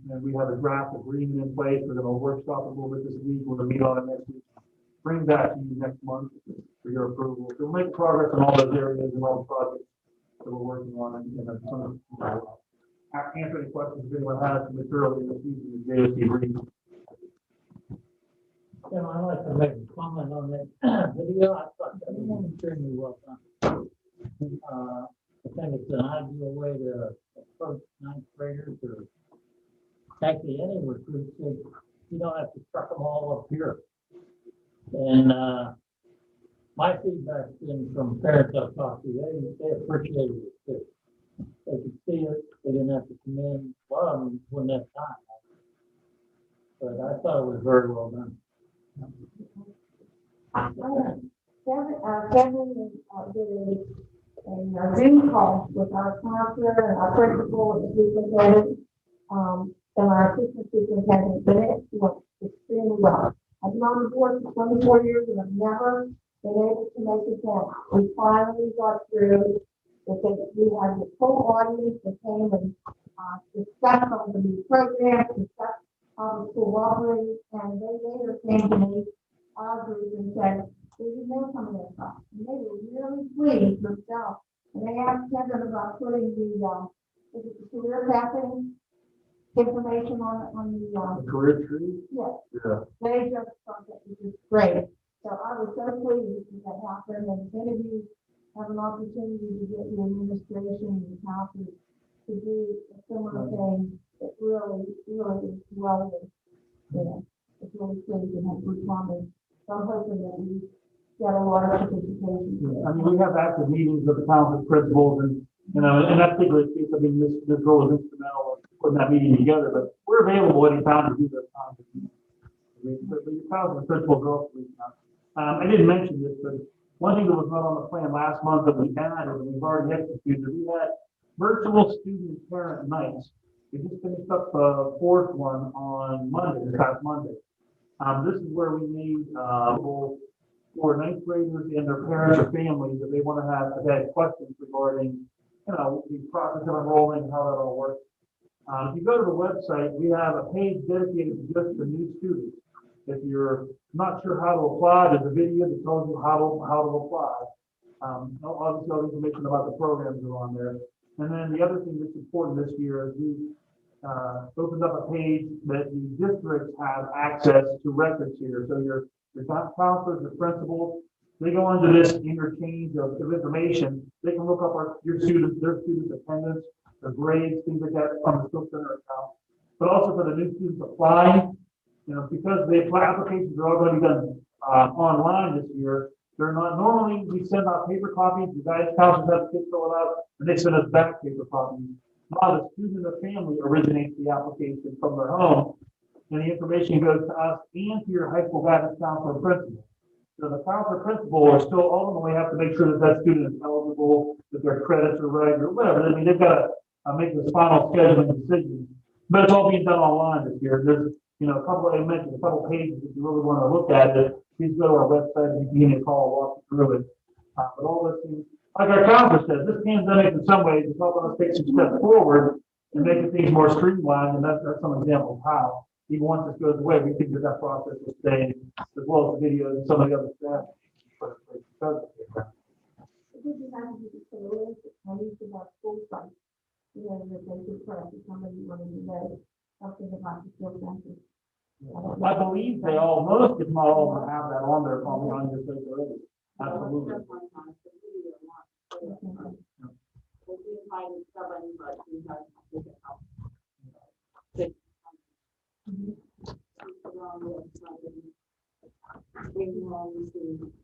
And we have a draft agreement in place. We're going to workshop a little bit this week. We're going to meet on it next week. Bring that to you next month for your approval. So we'll make progress in all those areas and all the projects that we're working on. And answer any questions if anyone has materially in the JSC brief. Yeah, I'd like to make a comment on that video. I thought that was extremely well done. I think it's an ideal way to approach 9th graders or actually any recruits. You don't have to truck them all up here. And my feedback's been from parents I've talked to, they appreciated it too. They could see it, they didn't have to come in. A lot of them wouldn't have time. But I thought it was very well done. Kevin did a Zoom call with our counselor and our principal and superintendent, and our assistant superintendent, but it went extremely well. I've been on the board for 24 years and I've never been able to make it down. We finally got through. We had the full audience that came and discussed on the new program, discussed how the school operates, and they later came to me, our group, and said, "There's a mail coming in from." And they were really pleased themselves. And they asked Kevin about putting the career pathing information on the Career tree? yes. Yeah. They just thought that was just great. So I was so pleased that that happened, and if any of you have an opportunity to get the administration and council to do a similar thing, it really is well, you know, it's really pleased and have good comments. So I'm hoping that we get a lot of participation. Yeah. I mean, we have active meetings with the council principals, and you know, in that particular case, I mean, this role is instrumental in putting that meeting together. But we're available anytime to do those kinds of meetings. But your council principals are also reaching out. I didn't mention this, but one thing that was not on the plan last month that we had, and we've already executed, we had virtual student parent nights We just finished up the fourth one on Monday, this past Monday. This is where we need, for ninth graders and their parents or families, if they want to have, if they have questions regarding, you know, the process of enrolling, how that all works. If you go to the website, we have a page dedicated just for new students. If you're not sure how to apply, there's a video that tells you how to apply. Obviously, all the information about the programs are on there. And then the other thing that's important this year is we opened up a page that the districts have access to records here. So your counselors, your principals, they go into this interchange of information. They can look up your students, their students' attendance, their grades, things like that from the school center account. But also for the new students applying, you know, because the applications are all going to be done online this year. They're not, normally we send out paper copies, the guidance counselors have to fill it out, and they send us back paper copies. Now the student or family originates the application from their home, and the information goes to us and to your high school guidance counselor and principal. So the counselor principal are still ultimately have to make sure that that student is eligible, that their credits are right, or whatever. I mean, they've got to make this final scheduling decision. But it's all being done online this year. There's, you know, I mentioned a couple pages if you really want to look at it. Please go to our website and give me a call, walk you through it. But all this things, like our counselor says, this pandemic in some ways is helping us take some steps forward and making things more streamlined, and that's some example of how. Even once this goes away, we think that process will stay, as well as the videos and some of the other stuff. I believe they all, most if not all, of them have that on there, probably on your site already. Absolutely.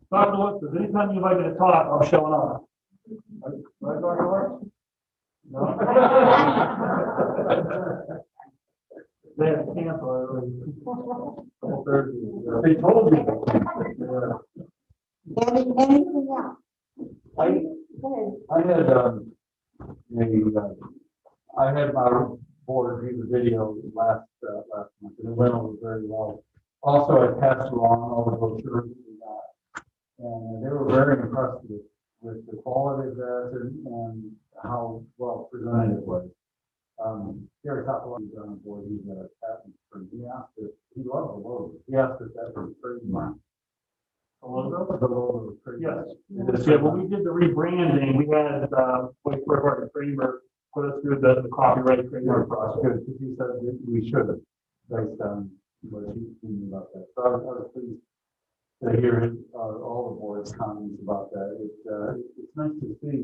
Dr. Lutz, anytime you invite me to talk, I'm showing up. Right, Dr. Lutz? No? They have cancel already. They told me. Anything else? I had my board view the video last month, and it went over very well. Also, I passed along all the brochures we got, and they were very impressed with the quality of that and how well presented it was. Gary Topolog's on board, he's a patent firm. He asked us, he loved the logo. He asked us that for trademark. The logo? The logo. Yes. Yeah, when we did the rebranding, we had, Kramer put us through the copyright trademark process. Good, because he said that we should have, based on what he knew about that. So I was pleased to hear all the board's comments about that. It's nice to see,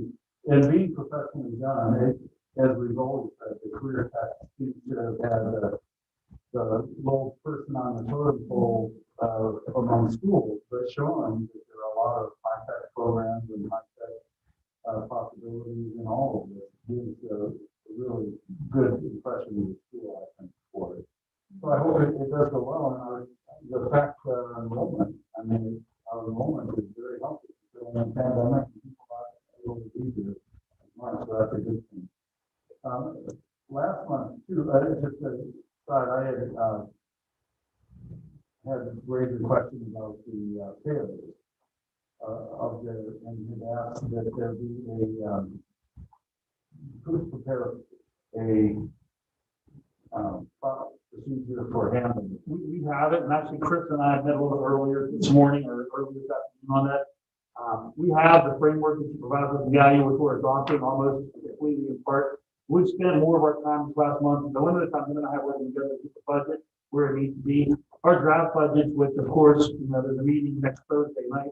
and being professionally done, as we've always said, the career path students should have had the low person on the totem pole among schools, but showing that there are a lot of high-tech programs and high-tech possibilities in all of this gives a really good impression of the school, I think, for it. So I hope it does go well, and the fact enrollment, I mean, our enrollment is very healthy. During the pandemic, people are able to be here as much, so that's a good thing. Last month, too, just I had raised a question about the failures of the, and had asked that there be please prepare a procedure for handling it. We have it, and actually Chris and I met a little earlier this morning or earlier this afternoon on that. We have the framework that you provide with the value, which we're adopting almost completely in part. We've spent more of our time this last month, the limited time him and I have working together with the budget where it needs to be. Our draft budget, which of course, you know, there's a meeting next Thursday night.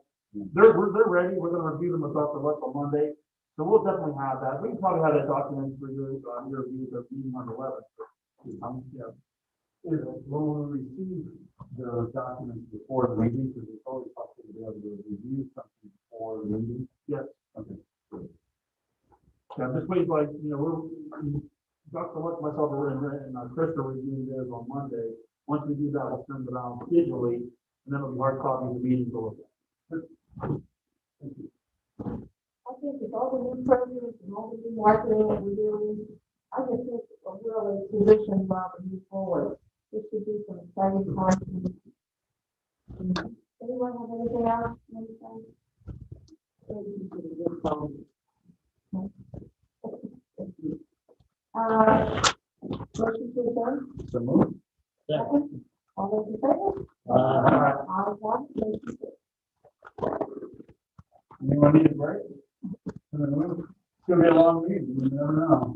They're ready. We're going to review them with Dr. Lutz on Monday. So we'll definitely have that. We can probably have that document for your review of meeting on the 11th. Will we receive those documents before the meeting? Because it's always possible to be able to review something before the meeting. Yes. Okay. Good. Yeah, this way, like, you know, Dr. Lutz, myself, and Chris are reviewing those on Monday. Once we do that, we'll send it out digitally, and then it'll be hard copy of the meeting. Thank you. I think with all the new programs and all the new marketing that we're doing, I just think really position Bob to move forward. This should be some exciting times. Anyone have anything else? Motion to adjourn? So move. Second. All those in favor? Uh, Ayes have it. Motion Anyone need a break? It's gonna be a long meeting, you never know.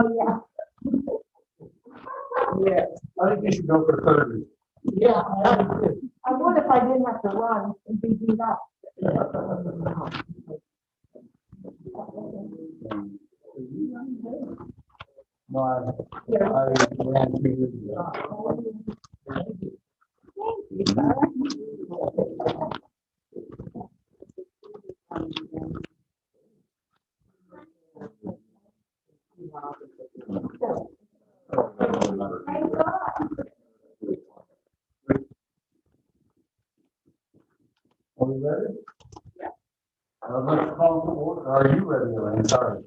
Oh, yeah. Yeah, I think you should go for Thursday. Yeah. I wonder if I didn't have to run and be beat up. No, I ran 2 years ago. Are we ready? Yeah. Let's call to order. Are you ready, Elaine? Sorry.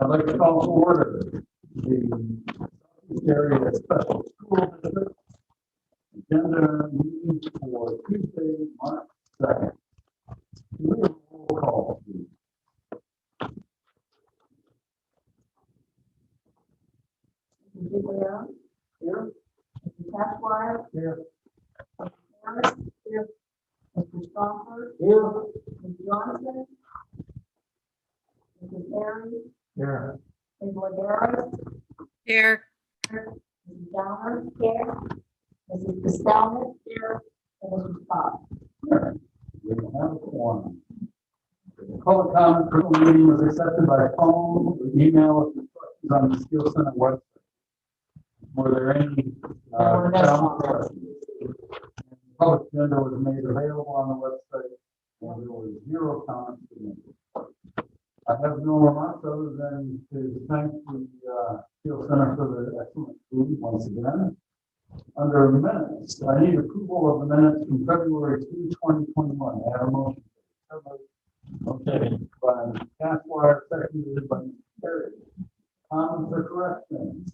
I'd like to call to order the area special school district agenda meeting for Tuesday, March 2nd. Can we have a roll call, please? Here. Mr. Cashwire. Here. Mr. Harris. Here. Mr. Stopper. Here. Ms. Johnson. Mrs. Perry. Here. Ms. Ladera. Here. Mrs. Downer. Here. Mrs. Costello. Here. And Mrs. Scott. We have one. The public comment for the meeting was accepted by phone, or email, with instructions on the Skill Center website. Were there any, questions? Public agenda was made available on the website, and there were 0 comments submitted. I have no remarks other than to thank the Skill Center for the excellent food once again. Under minutes, I need approval of the minutes from February 2, 2021. I have a motion. Okay, by Cashwire, seconded by Mr. Perry. Comments or corrections?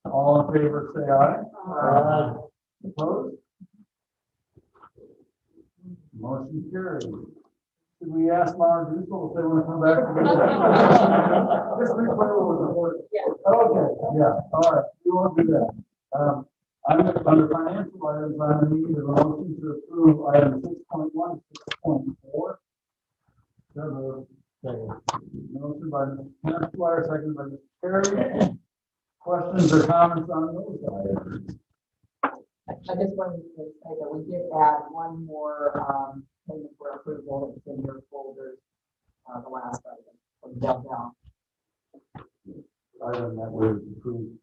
All in favor, say aye. Aye. Opposed? Motion carried. Should we ask Mara Ducal if they want to come back? This replay was recorded. Okay, yeah, all right, we won't do that. Under financial items, I'm in need of a motion to approve item 6.1, 6.4. Motion by Mr. Cashwire, second by Mr. Perry. Questions or comments on those items? I just wanted to say that we did add one more thing for approval that's in your folders, the last item from downtown. Item that was approved,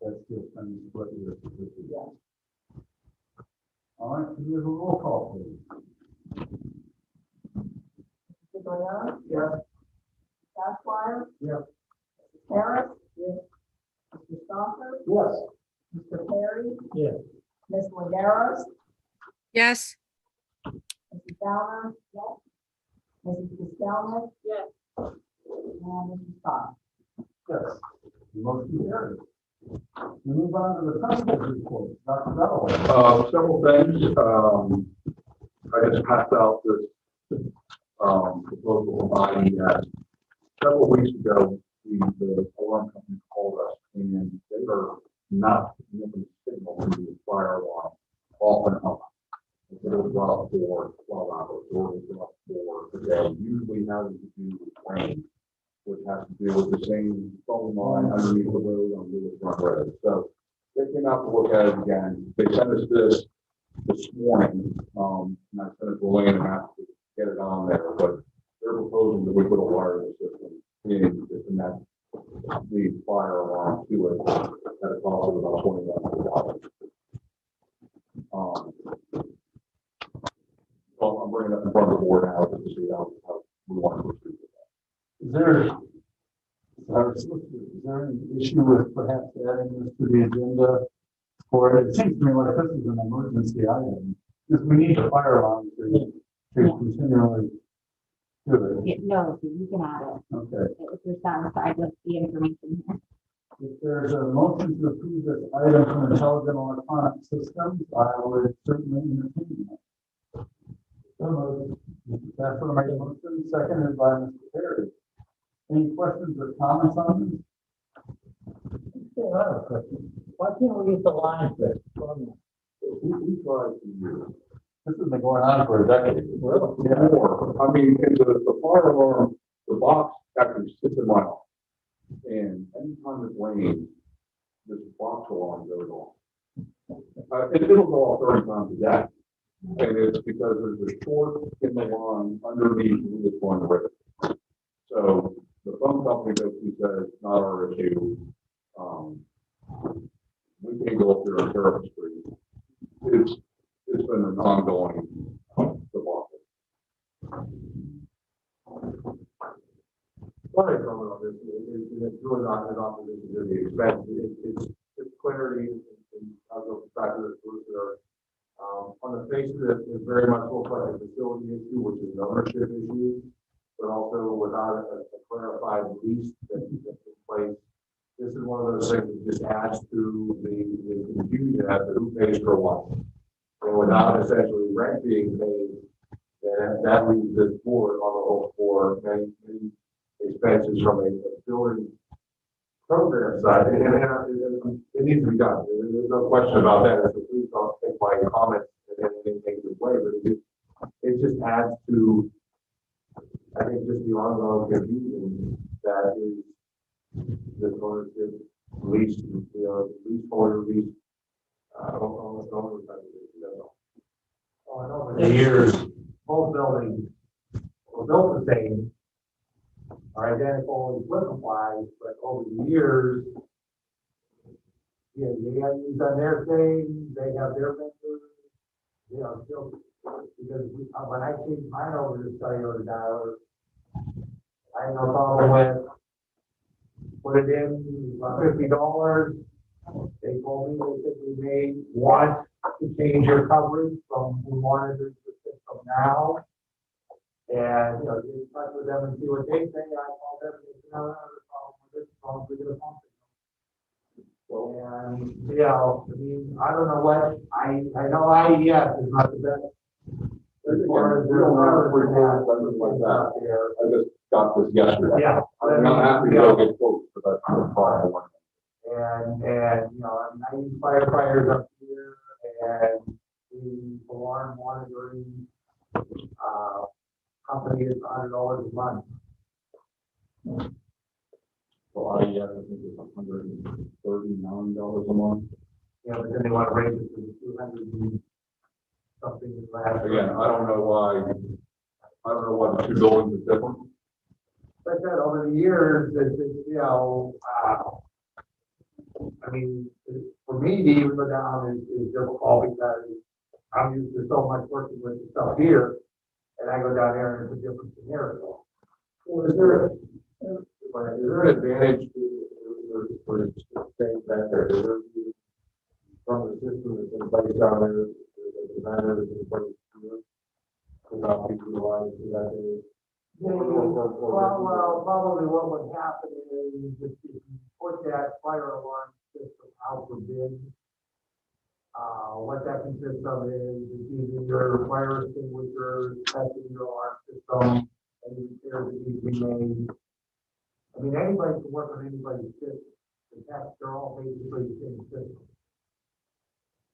that's still pending what we are. Yeah. All right, can we have a roll call, please? Mr. Leon. Yes. Cashwire. Yes. Mrs. Harris. Yes. Mr. Stopper. Yes. Mr. Perry. Yes. Ms. Ladera. Yes. Mrs. Downer. Yes. Mrs. Costello. Yes. And Mrs. Scott. Yes. Motion carries. We move on to the principal's report. Dr. Bell. Several things. I just passed out this proposal from IES. Several weeks ago, the alarm company called us, and they are not giving signal to the fire alarm off and on. It'll go up for 12 hours, or it'll go up for a day. Usually having to do with rain, which has to do with the same phone line underneath the road on the front road. So they came out to look at it again. They sent us this morning, and I sent it to Lane and asked to get it on there, but they're proposing that we put a wireless system in that the fire alarm to it at a cost of about $21. So I'm bringing it up in front of the board now to see how we want to proceed with that. Is there any issue with perhaps adding this to the agenda? Or it seems to me like this is an emergency item, because we need the fire alarm to continually do it. Yeah, no, you can add it Okay. if you're satisfied with the information here. If there's a motion to approve this item from Intelligent Electronic Systems, I would certainly entertain that. Mr. Casper made a motion, seconded by Mr. Perry. Any questions or comments on this? I have a question. Why can't we get the line fixed? We tried to use This has been going on for a decade. more. I mean, the fire alarm, the box actually sits in my office. And anytime it rains, this box alarm goes off. It'll go off 30 times a day. And it's because there's a short in the line underneath this one river. So the phone company basically says, not our issue. We can't go up there on Terrible Street. It's been an ongoing debacle. What I comment on this is it's really not an opposition to the expense. It's clarity and I'll go back to the solicitor. On the face of it, it very much looks like a facility issue, which is an ownership issue, but also without a clarified lease that took place. This is one of those things that just adds to the confusion as to who pays for what. And without essentially rent being paid, then that leaves this board on the hook for many expenses from a building program side. And it needs to be done. There's no question about that. So please don't take my comments and anything negative way, but it just adds to, I think, just the ongoing confusion that is the ownership, lease, leaseholder, lease. Over the years, both buildings were built the same, are identical equipment wise, but over the years, yeah, they have used on their thing, they have their vendors, still, because when I changed mine over to cellular dialer, I had no problem with, put it in, about $50. They told me they said we may want to change your coverage from we wanted the system now. And, get in touch with them and see what they say. I called them and they said, no, there's a problem with this, as long as we get a phone signal. And, I don't know what, I know IES is not the best. As far as their report, like that. I just got this yesterday. Yeah. I'm not happy to go get quotes for that kind of fire alarm. And, I use firefighters up here and the alarm monitoring, company is $100 a month. So I think it's $139 a month. Yeah, but then they want to raise it to 200 and something. Again, I don't know why the two buildings are different. Like I said, over the years, for me to even go down is difficult because I'm used to so much working with the stuff here, and I go down there and it's a different scenario. Well, is there an advantage for saying that there is from the system that's in place down there, the matter that's in place here, without people realizing that there is? Well, probably what would happen is if you put that fire alarm system out for bid. What that consists of is using your fire extinguisher, testing your alarm system, any repairs that need to be made. I mean, anybody can work on anybody's system. In fact, they're all basically the same system.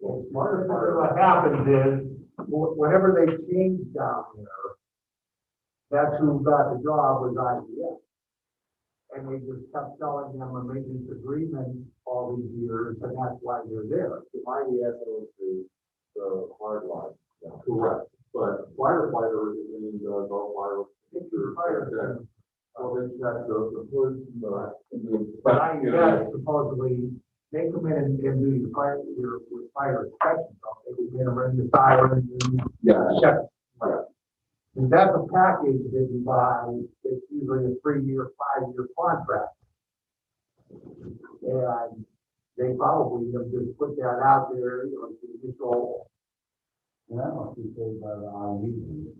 Well, what happens is, whenever they change down there, that's who got the job was IBS. And they just kept selling them a maintenance agreement all these years, and that's why they're there. The IES owns the hard line. Correct. But firefighter is in the fire picture. Well, they check the hood, But IES supposedly, they come in and do your fire inspection, they come in and run the sirens and check. And that's a package that you buy, it's usually a 3-year, 5-year contract. And they probably have just put that out there, the initial. And that must be paid by the IE.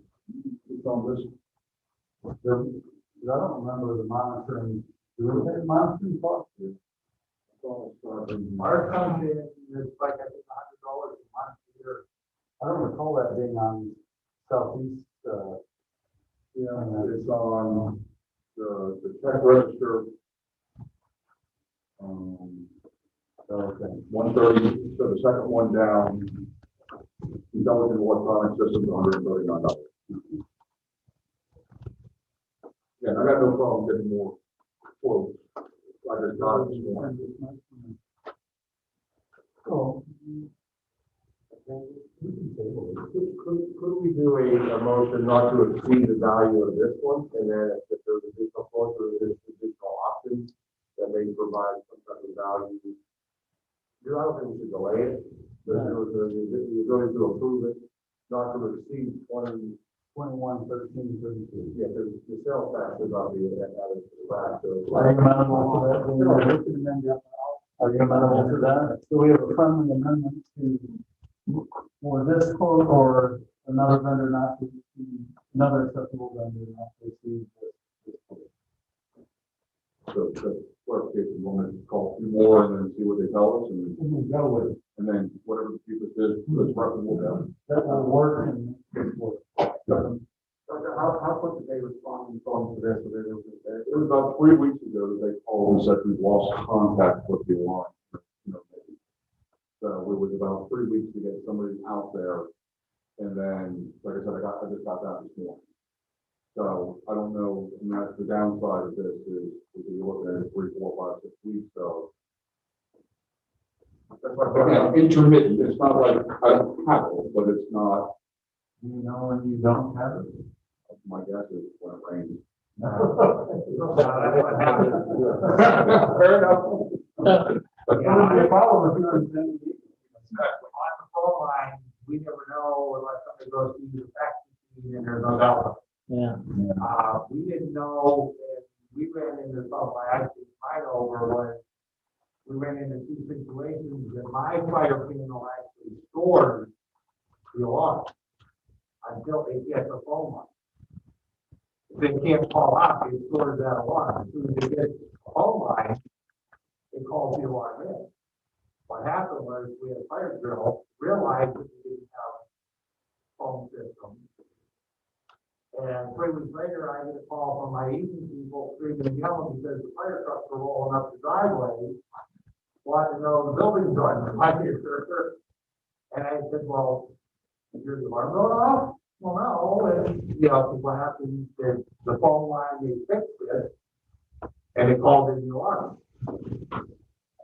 It's on this. I don't remember the monitoring, do we have monitoring costs? Ours comes in, it's like $100 a month here. I don't recall that being on Southeast, it's on the check register. Okay, 130, so the second one down, intelligent electronic systems, $139. Yeah, I got no problem getting more quotes. I just got it this morning. oh, Could we do a motion not to exceed the value of this one, and then if there's additional quotes or there's additional options that may provide some type of value? I don't think we should delay it, but there was the ability to approve it, not to exceed 21, 13, 32. Yeah, the sales tax is obviously added to the back, so. Are you amenable to that? Are you amenable to that? So we have a friendly amendment to, for this quote or another vendor not to exceed, another acceptable vendor not to exceed this quote. So, clarification, we'll make a call a few more and then see what they tell us and Go with it. and then whatever the cheapest is, let's reputable down. That will work and make it work. How quick did they respond to this? It was about 3 weeks ago that they called and said we've lost contact with the alarm. So it was about 3 weeks to get somebody out there. And then, like I said, I just got that this morning. So I don't know, and that's the downside of this is we can look at it 3, 4, 5, 6 weeks, so. That's like, again, intermittent, it's not like I don't have it, but it's not. Do you know when you don't have it? My guess is when it rains. Fair enough. But it would be a problem if you're in San Diego. On the phone line, we never know unless somebody goes through the fax machine and there's no dollar. Yeah. We didn't know, and we ran into something, I actually tried over when we ran into 2 situations that my fire panel actually stores the alarm until they get the phone line. If they can't call out, it stores that alarm. As soon as they get the phone line, it calls the alarm in. What happened was we had a fire drill, realized that we didn't have phone system. And 3 weeks later, I get a call from my evening people screaming and yelling because the fire trucks were rolling up the driveway, wanting to know the building's on fire. And I said, well, is your alarm going off? Well, no. And, what happened is the phone line, they fixed it, and it called in the alarm.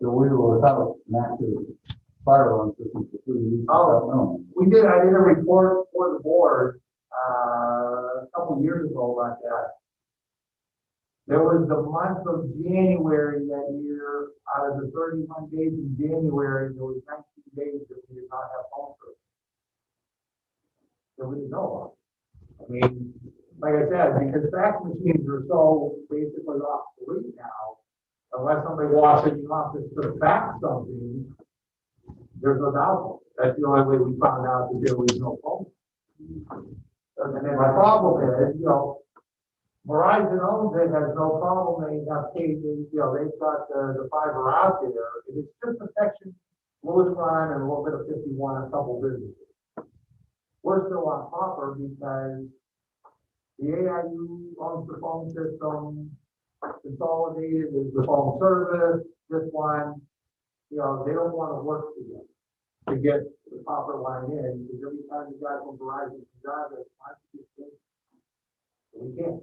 So we were without an active fire alarm system for 3 weeks. Oh, I did a report for the board, a couple of years ago about that. There was the month of January that year, out of the 31 days in January, there was 19 days that we did not have phone service. That we didn't know of. I mean, like I said, because fax machines are so basically obsolete now, unless somebody walks in the office to fax something, there's no doubt. That's the only way we found out that there was no phone. And then my problem is, Verizon owns it, has no problem, they have cables, you know, they've got the fiber out there, it's just a section, Lewis Ryan and a little bit of 51, a couple businesses. We're still on copper because the AIU owns the phone system, Consolidated is the phone service, this one, you know, they don't want to work together to get the copper line in, because every time you guys from Verizon comes out, we can't.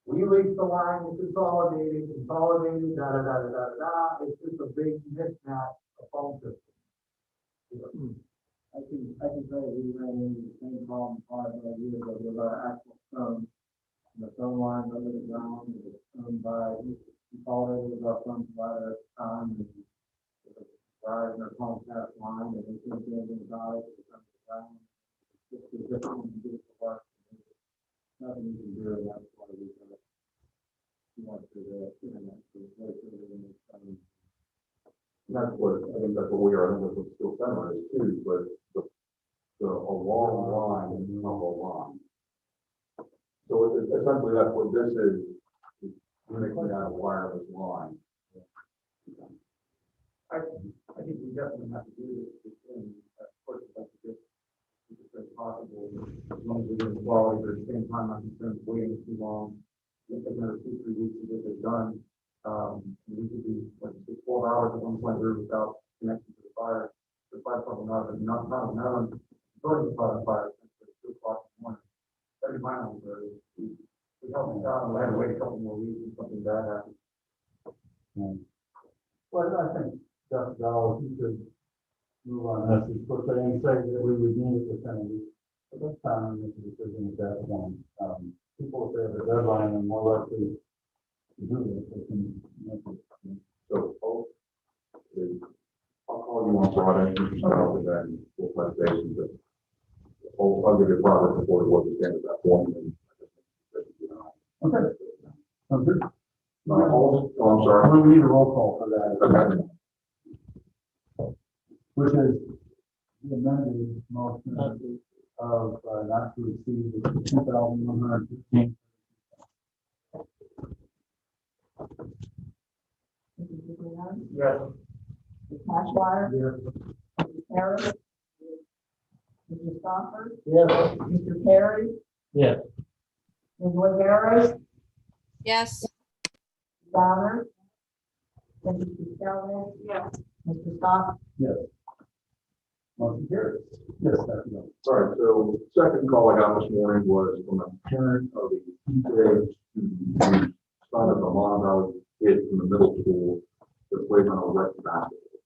We lease the line to Consolidated, da da da da da da. It's just a big mismatch of phone system. I can tell you, we ran into the same problem 5 years ago with our actual phone. The phone lines under the ground, it was owned by Consolidated with our phone provider at the time. And it was Verizon or Comcast line, and they couldn't do anything about it. It was under the ground. It's just a different to do it for work. Nothing you can do, and that's why we got it. You want to the internet to replace it and That's what, I think that's what we are, I think that's what Steel Center is too, but a long line and not a line. So essentially that's what this is making that a wireless line. I think we definitely have to do this thing. Of course, that's just as possible. As long as we get the quality, but at the same time, I'm concerned waiting too long. It'll take another 2-3 weeks to get this done. We could be like 12 hours at one point there without connection to the fire. The fire department not burning the fire at 2 o'clock in the morning. 30 miles there. We helped us out and we had to wait a couple more weeks and something bad happened. Well, I think Dr. Dollar, you could move on this, of course, I didn't say that we would need it within a week. But that's time to make a decision at that point. People, if they have a deadline, are more likely to do this. They can make it. So I'll call you on Friday, you can start with that, and we'll touch base, but I'll give you a progress report of what we can at that point. Okay. Sounds good. I'm sorry. We need a roll call for that. Okay. Which is the amended motion of not to exceed the 2,115. Mrs. Zuccarelli? Yes. Mr. Cashwire? Yes. Mr. Harris? Mr. Stoffer? Yes. Mr. Perry? Yes. Ms. Harris? Yes. Downer? Mrs. Skelman? Yes. Mr. Stoff? Yes. Motion carries. Yes, that's right. All right, so second call I got this morning was from a parent of a teacher who signed up a Mon Valley kid from the middle school to play on a wet basketball.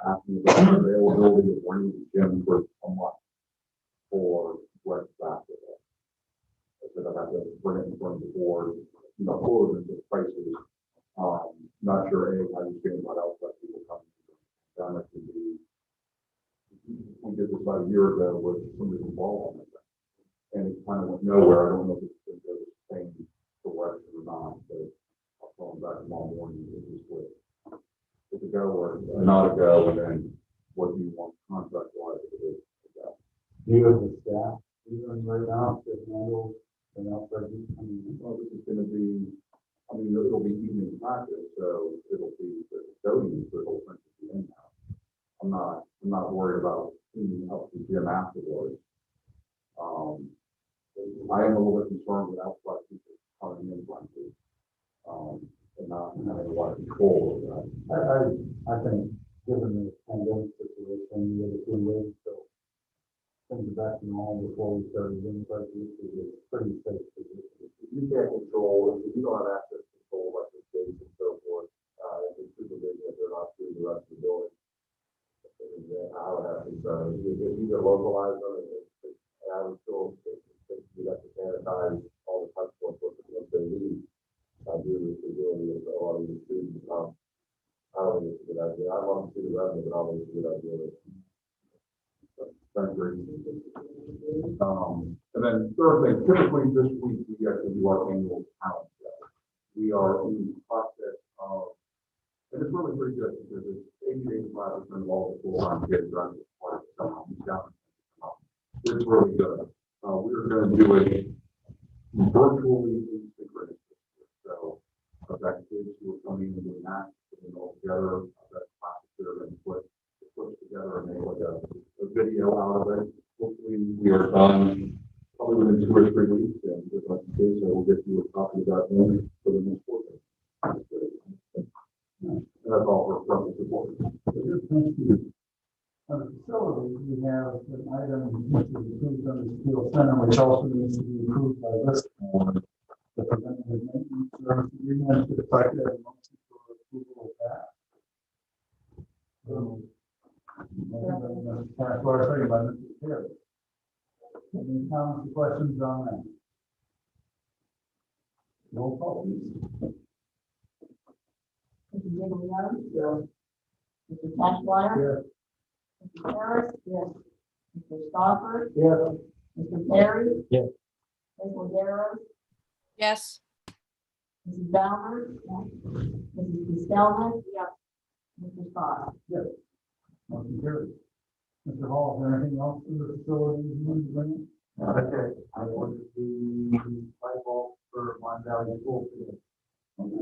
Asking about the availability of running the gym for a month for wet basketball. I said I have to bring it in front of the board, quote of the prices. Not sure how you feel about outside people coming. Down that can be. We did this about a year ago with somebody involved in it. And it kind of went nowhere. I don't know if it's going to go the same direction or not, but I'll call them back tomorrow morning and just wait. If it go or not a go, and then what do you want contract wise to do? Do you have the staff, even right now, to handle an outside? Well, this is going to be, it'll be evening practice, so it'll be the custodians that will be in now. I'm not worried about cleaning up the gym afterwards. I am a little bit concerned with outside people coming in like this, and not having a lot of control over that. I think, given the pandemic situation, we had to wait until things are back to normal before we started doing like this, is a pretty safe position. If you can't control, if you don't have access to control like the gates and so forth, and the supervision, if they're not through the rest of the building, I would have concerns. If you could localize them, and I would still think you'd have to sanitize all the touch points once they leave. I do this ability with a lot of the students. I don't think it's a good idea. I want to see the revenue, but I don't think it's a good idea. Thank you. And then third thing, typically this week we actually do our annual talent show. We are in the process of, and it's really pretty good because it's 80-85% of all the full-time kids are actually part of the talent. It's really good. We are going to do it virtually kids who are coming in with that, putting it all together, that classes that are going to put together and make like a video out of it. Hopefully we are done probably within 2 or 3 weeks, and if that's the case, I will get you a copy of that then for the next quarter. And that's all for purpose support. Thank you. On the facility, we have an item which is approved under the Steel Center, which also needs to be approved by this board. The preventative maintenance service agreement, if I could have a motion for approval of that. Second by Mr. Perry. Any comments or questions on that? Roll call, please. Mrs. Giglio? Yes. Mr. Cashwire? Yes. Mr. Harris? Yes. Mr. Stofford? Yes. Mr. Perry? Yes. Ms. Ladera? Yes. Mrs. Bowers? Yes. Mrs. Costello? Yes. Mr. Scott? Yes. Motion carries. Mr. Hall, is there anything else in the facility you need to bring in? Okay, I ordered the light bulb for Mon Valley School today. Probably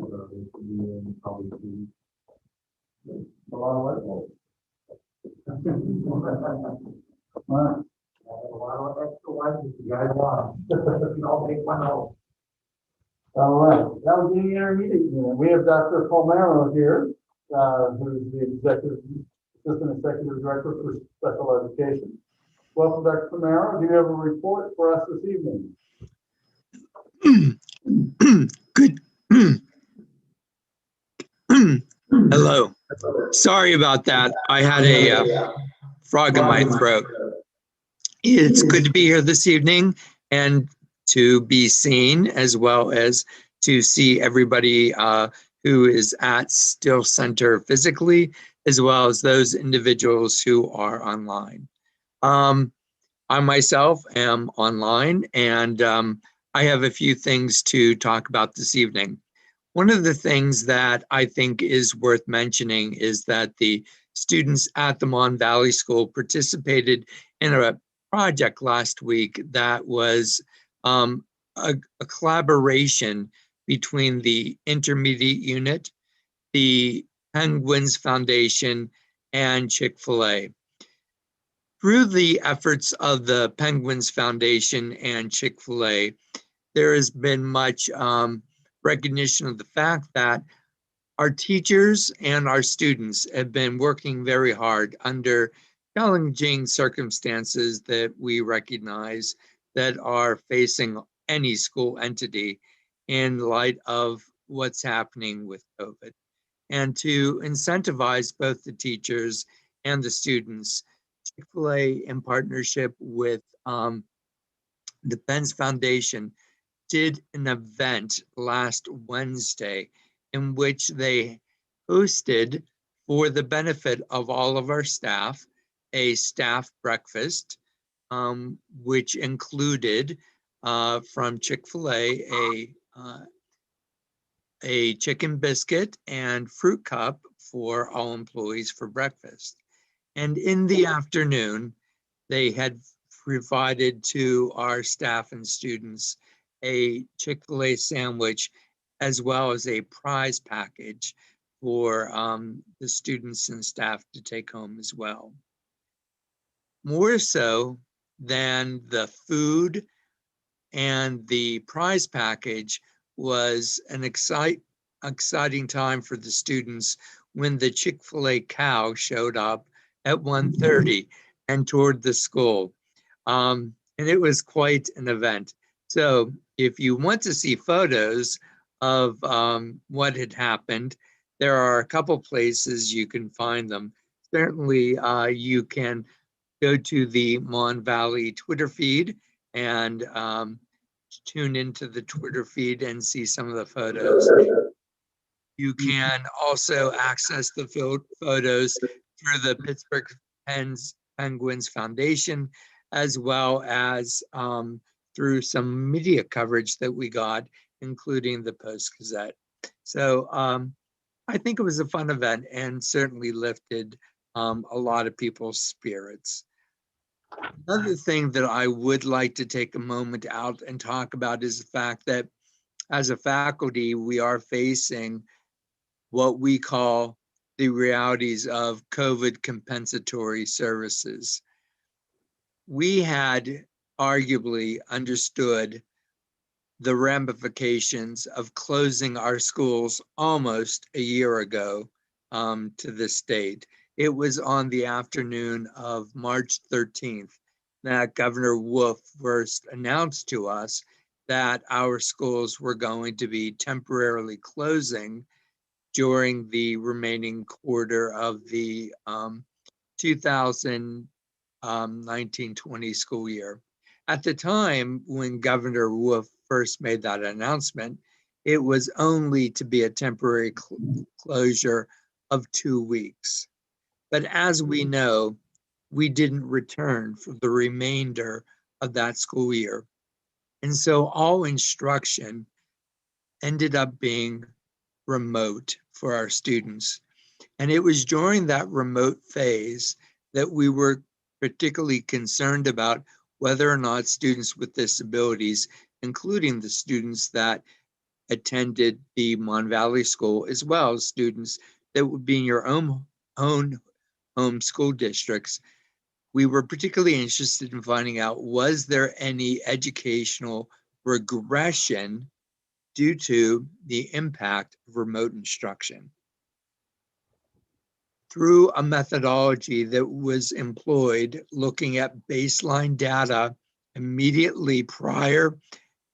A lot of light bulbs. All right. I have a lot of extra lights if you guys want. I'll take one out. All right, that was the intermediate unit. We have Dr. Palmero here, who's the Assistant Executive Director for Special Education. Welcome, Dr. Palmero. Do you have a report for us this evening? Good. Hello. Sorry about that. I had a frog in my throat. It's good to be here this evening and to be seen, as well as to see everybody who is at Still Center physically, as well as those individuals who are online. I myself am online, and I have a few things to talk about this evening. One of the things that I think is worth mentioning is that the students at the Mon Valley School participated in a project last week that was a collaboration between the intermediate unit, the Penguins Foundation, and Chick-fil-A. Through the efforts of the Penguins Foundation and Chick-fil-A, there has been much recognition of the fact that our teachers and our students have been working very hard under challenging circumstances that we recognize that are facing any school entity in light of what's happening with COVID. And to incentivize both the teachers and the students, Chick-fil-A, in partnership with the Penn's Foundation, did an event last Wednesday in which they hosted, for the benefit of all of our staff, a staff breakfast, which included from Chick-fil-A a chicken biscuit and fruit cup for all employees for breakfast. And in the afternoon, they had provided to our staff and students a Chick-fil-A sandwich, as well as a prize package for the students and staff to take home as well. More so than the food and the prize package was an exciting time for the students when the Chick-fil-A cow showed up at 1:30 and toured the school. And it was quite an event. So if you want to see photos of what had happened, there are a couple places you can find them. Certainly, you can go to the Mon Valley Twitter feed and tune into the Twitter feed and see some of the photos. You can also access the photos through the Pittsburgh Penguins Foundation, as well as through some media coverage that we got, including the Post-Gazette. So I think it was a fun event and certainly lifted a lot of people's spirits. Another thing that I would like to take a moment out and talk about is the fact that as a faculty, we are facing what we call the realities of COVID compensatory services. We had arguably understood the ramifications of closing our schools almost a year ago to this date. It was on the afternoon of March 13th that Governor Wolf first announced to us that our schools were going to be temporarily closing during the remaining quarter of the 2019-20 school year. At the time when Governor Wolf first made that announcement, it was only to be a temporary closure of 2 weeks. But as we know, we didn't return for the remainder of that school year. And so all instruction ended up being remote for our students. And it was during that remote phase that we were particularly concerned about whether or not students with disabilities, including the students that attended the Mon Valley School, as well as students that would be in your own home school districts, we were particularly interested in finding out, was there any educational regression due to the impact of remote instruction? Through a methodology that was employed looking at baseline data immediately prior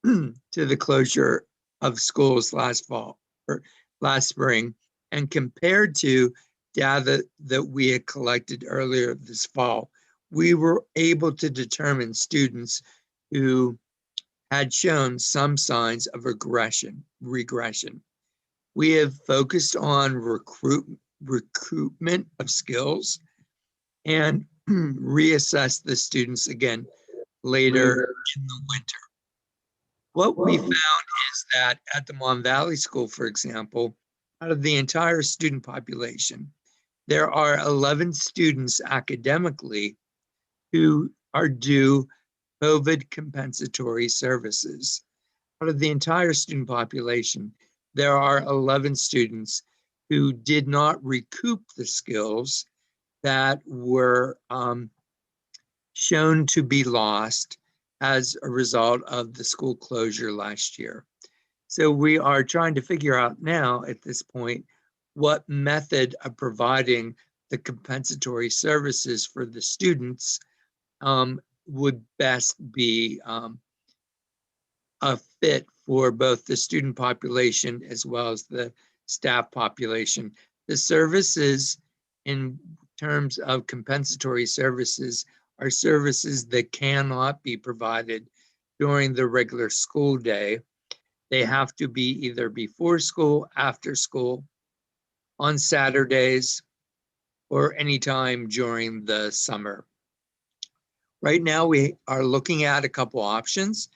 to the closure of schools last fall or last spring, and compared to data that we had collected earlier this fall, we were able to determine students who had shown some signs of regression. We have focused on recruitment of skills and reassess the students again later in the winter. What we found is that at the Mon Valley School, for example, out of the entire student population, there are 11 students academically who are due COVID compensatory services. Out of the entire student population, there are 11 students who did not recoup the skills that were shown to be lost as a result of the school closure last year. So we are trying to figure out now at this point what method of providing the compensatory services for the students would best be a fit for both the student population as well as the staff population. The services in terms of compensatory services are services that cannot be provided during the regular school day. They have to be either before school, after school, on Saturdays, or anytime during the summer. Right now, we are looking at a couple options.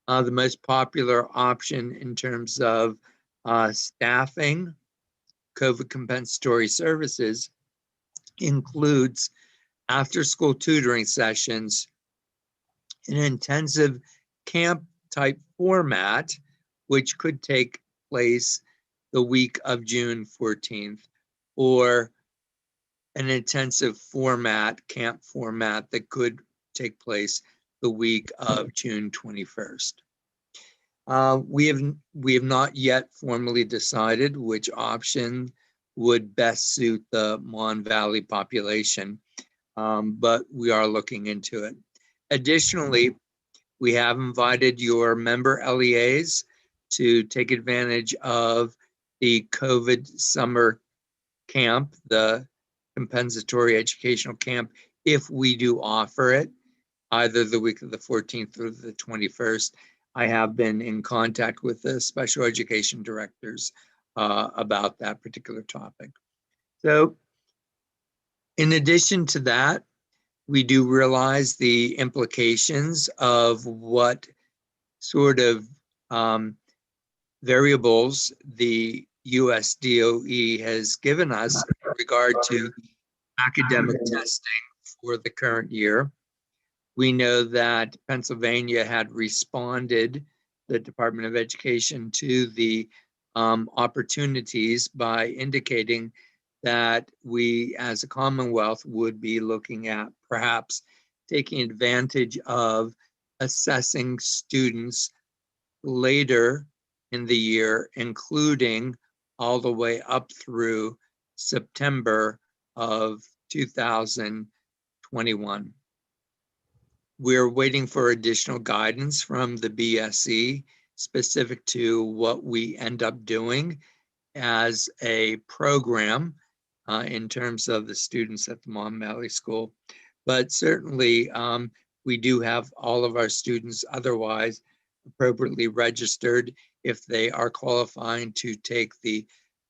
The most popular option in terms of staffing COVID compensatory services includes after-school tutoring sessions, an intensive camp type format, which could take place the week of June 14th, or an intensive format, camp format that could take place the week of June 21st. We have not yet formally decided which option would best suit the Mon Valley population, but we are looking into it. Additionally, we have invited your member LEAs to take advantage of the COVID summer camp, the compensatory educational camp, if we do offer it, either the week of the 14th or the 21st. I have been in contact with the special education directors about that particular topic. So in addition to that, we do realize the implications of what sort of variables the US DOE has given us in regard to academic testing for the current year. We know that Pennsylvania had responded, the Department of Education, to the opportunities by indicating that we as a Commonwealth would be looking at perhaps taking advantage of assessing students later in the year, including all the way up through September of 2021. We're waiting for additional guidance from the BSE specific to what we end up doing as a program in terms of the students at the Mon Valley School. But certainly we do have all of our students otherwise appropriately registered if they are qualifying to take the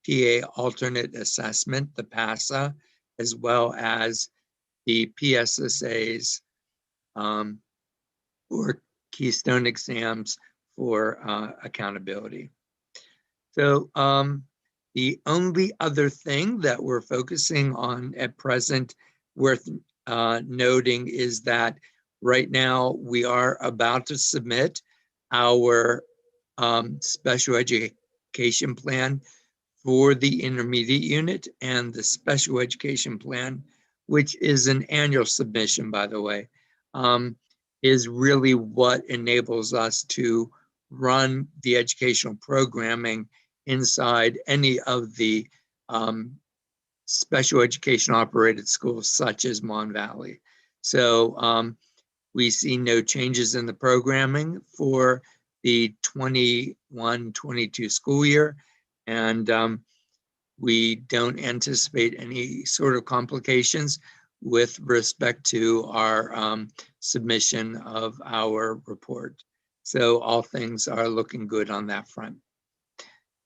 PA alternate assessment, the PASA, as well as the PSSAs or Keystone exams for accountability. So the only other thing that we're focusing on at present worth noting is that right now we are about to submit our special education plan for the intermediate unit, and the special education plan, which is an annual submission, by the way, is really what enables us to run the educational programming inside any of the special education operated schools such as Mon Valley. So we see no changes in the programming for the 21-22 school year, and we don't anticipate any sort of complications with respect to our submission of our report. So all things are looking good on that front.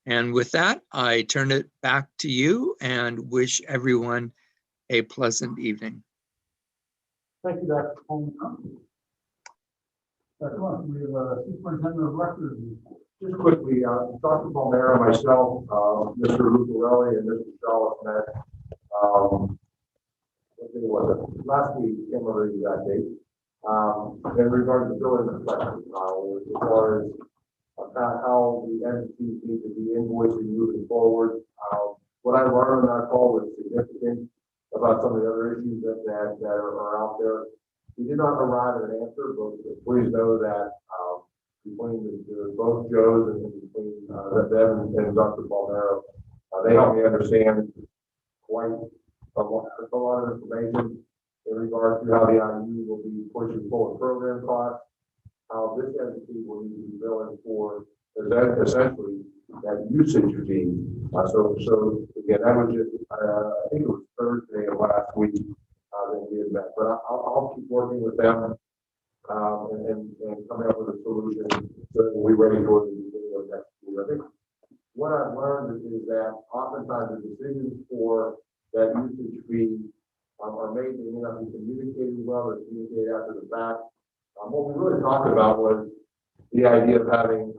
And with that, I turn it back to you and wish everyone a pleasant evening. Thank you, Dr. Coleman. Come on, we have a superintendent of records. Just quickly, Dr. Palmera, myself, Mr. Lucarelli, and Mr. Charlotte met, what day was it? Last week, can't remember the exact date, in regard to building inspection, as far as how the entities need to be invoicing moving forward. What I learned on that call was significant about some of the other issues that are out there. We did not arrive at an answer, but please know that between both Joes and between them and Dr. Palmero, they helped me understand quite a lot of information in regard to how the IU will be pushing forward program costs, how this entity will need to be billing for essentially that usage fee. So again, that was just, I think it was Thursday of last week that we had met, but I'll keep working with them and coming up with a solution so that we'll be ready for the beginning of next year. I think what I've learned is that oftentimes the decisions for that usage fee are made, they may not be communicated well or communicated after the fact. What we really talked about was the idea of having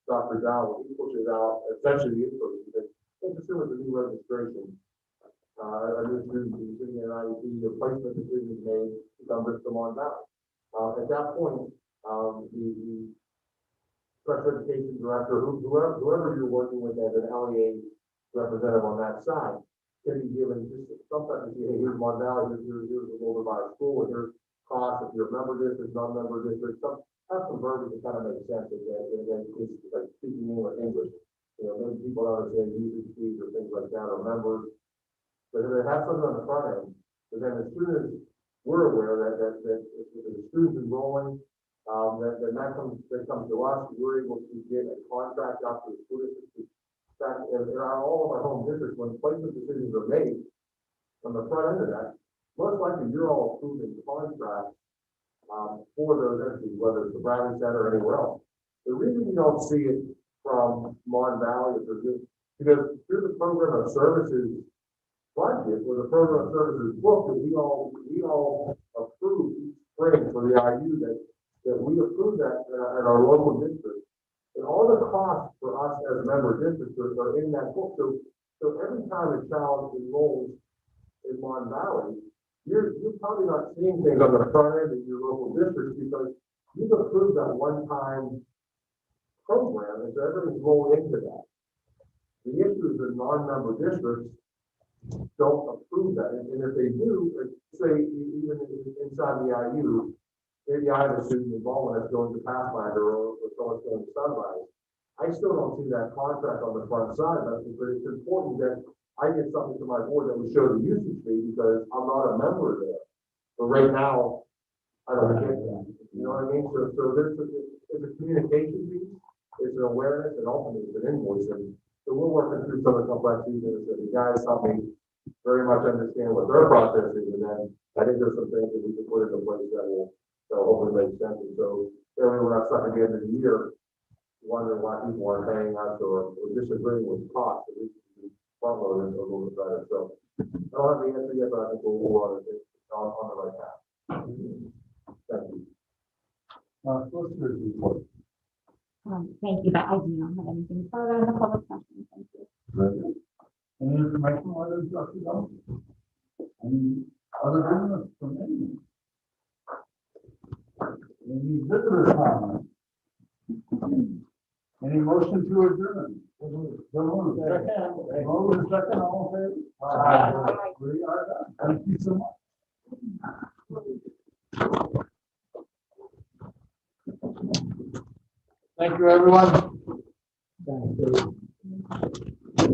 Dr. Dow, he pushes out essentially the input, because consumer with a new registration, a new student sitting in IEP, the placement decision is made to come to Mon Valley. At that point, the special education director, whoever you're working with as an LEA representative on that side, can be given just sometimes, hey, here's Mon Valley, here's a little bit of school, and here's costs if you're a member district, non-member district, have some verbiage that kind of makes sense, and it's like speaking English. You know, maybe people don't understand usage fees or things like that, or members. But if they have something on the front end, but then as soon as we're aware that if the student's enrolling, then that comes to us, we're able to get a contract out to the school district. In all of our home districts, when placement decisions are made, on the front end of that, most likely you're all approving contracts for those entities, whether it's the Bradley Center or anywhere else. The reason you don't see it from Mon Valley is because through the program of services budget, or the program of services book that we all approve each spring for the IU, that we approve that at our local district. And all the costs for us as member districts are in that book. So every time a child enrolls in Mon Valley, you're probably not seeing things on the front end of your local districts because you've approved that one-time program, and so everything's rolled into that. The issue is that non-member districts don't approve that, and if they do, say, even inside the IU, maybe I have a student involved that's going to Pathfinder or someone's going to Sunrise. I still don't see that contract on the front side, but it's important that I get something to my board that would show the usage fee because I'm not a member there. But right now, I don't get that. You know what I mean? So it's a communication piece, it's an awareness, and ultimately it's an invoice. And so we're working through some of the complexities, and the guys help me very much understand what their process is, and then I think there's some things that we can put into place that will hopefully make sense. And so we're not stuck at the end of the year wondering why people aren't paying us or disagreeing with costs. At least we front load it a little bit better. So I don't have the answer yet, but I think we'll on the right path. Thank you. Solicitor's report. Thank you, but I do not have anything further in the public session. Thank you. Very good. Any information on those, Dr. Bell? Any other business from anyone? Any visitor comments? Any motion to adjourn? Second, all in favor? Aye. We are done. Thank you so much. Thank you, everyone.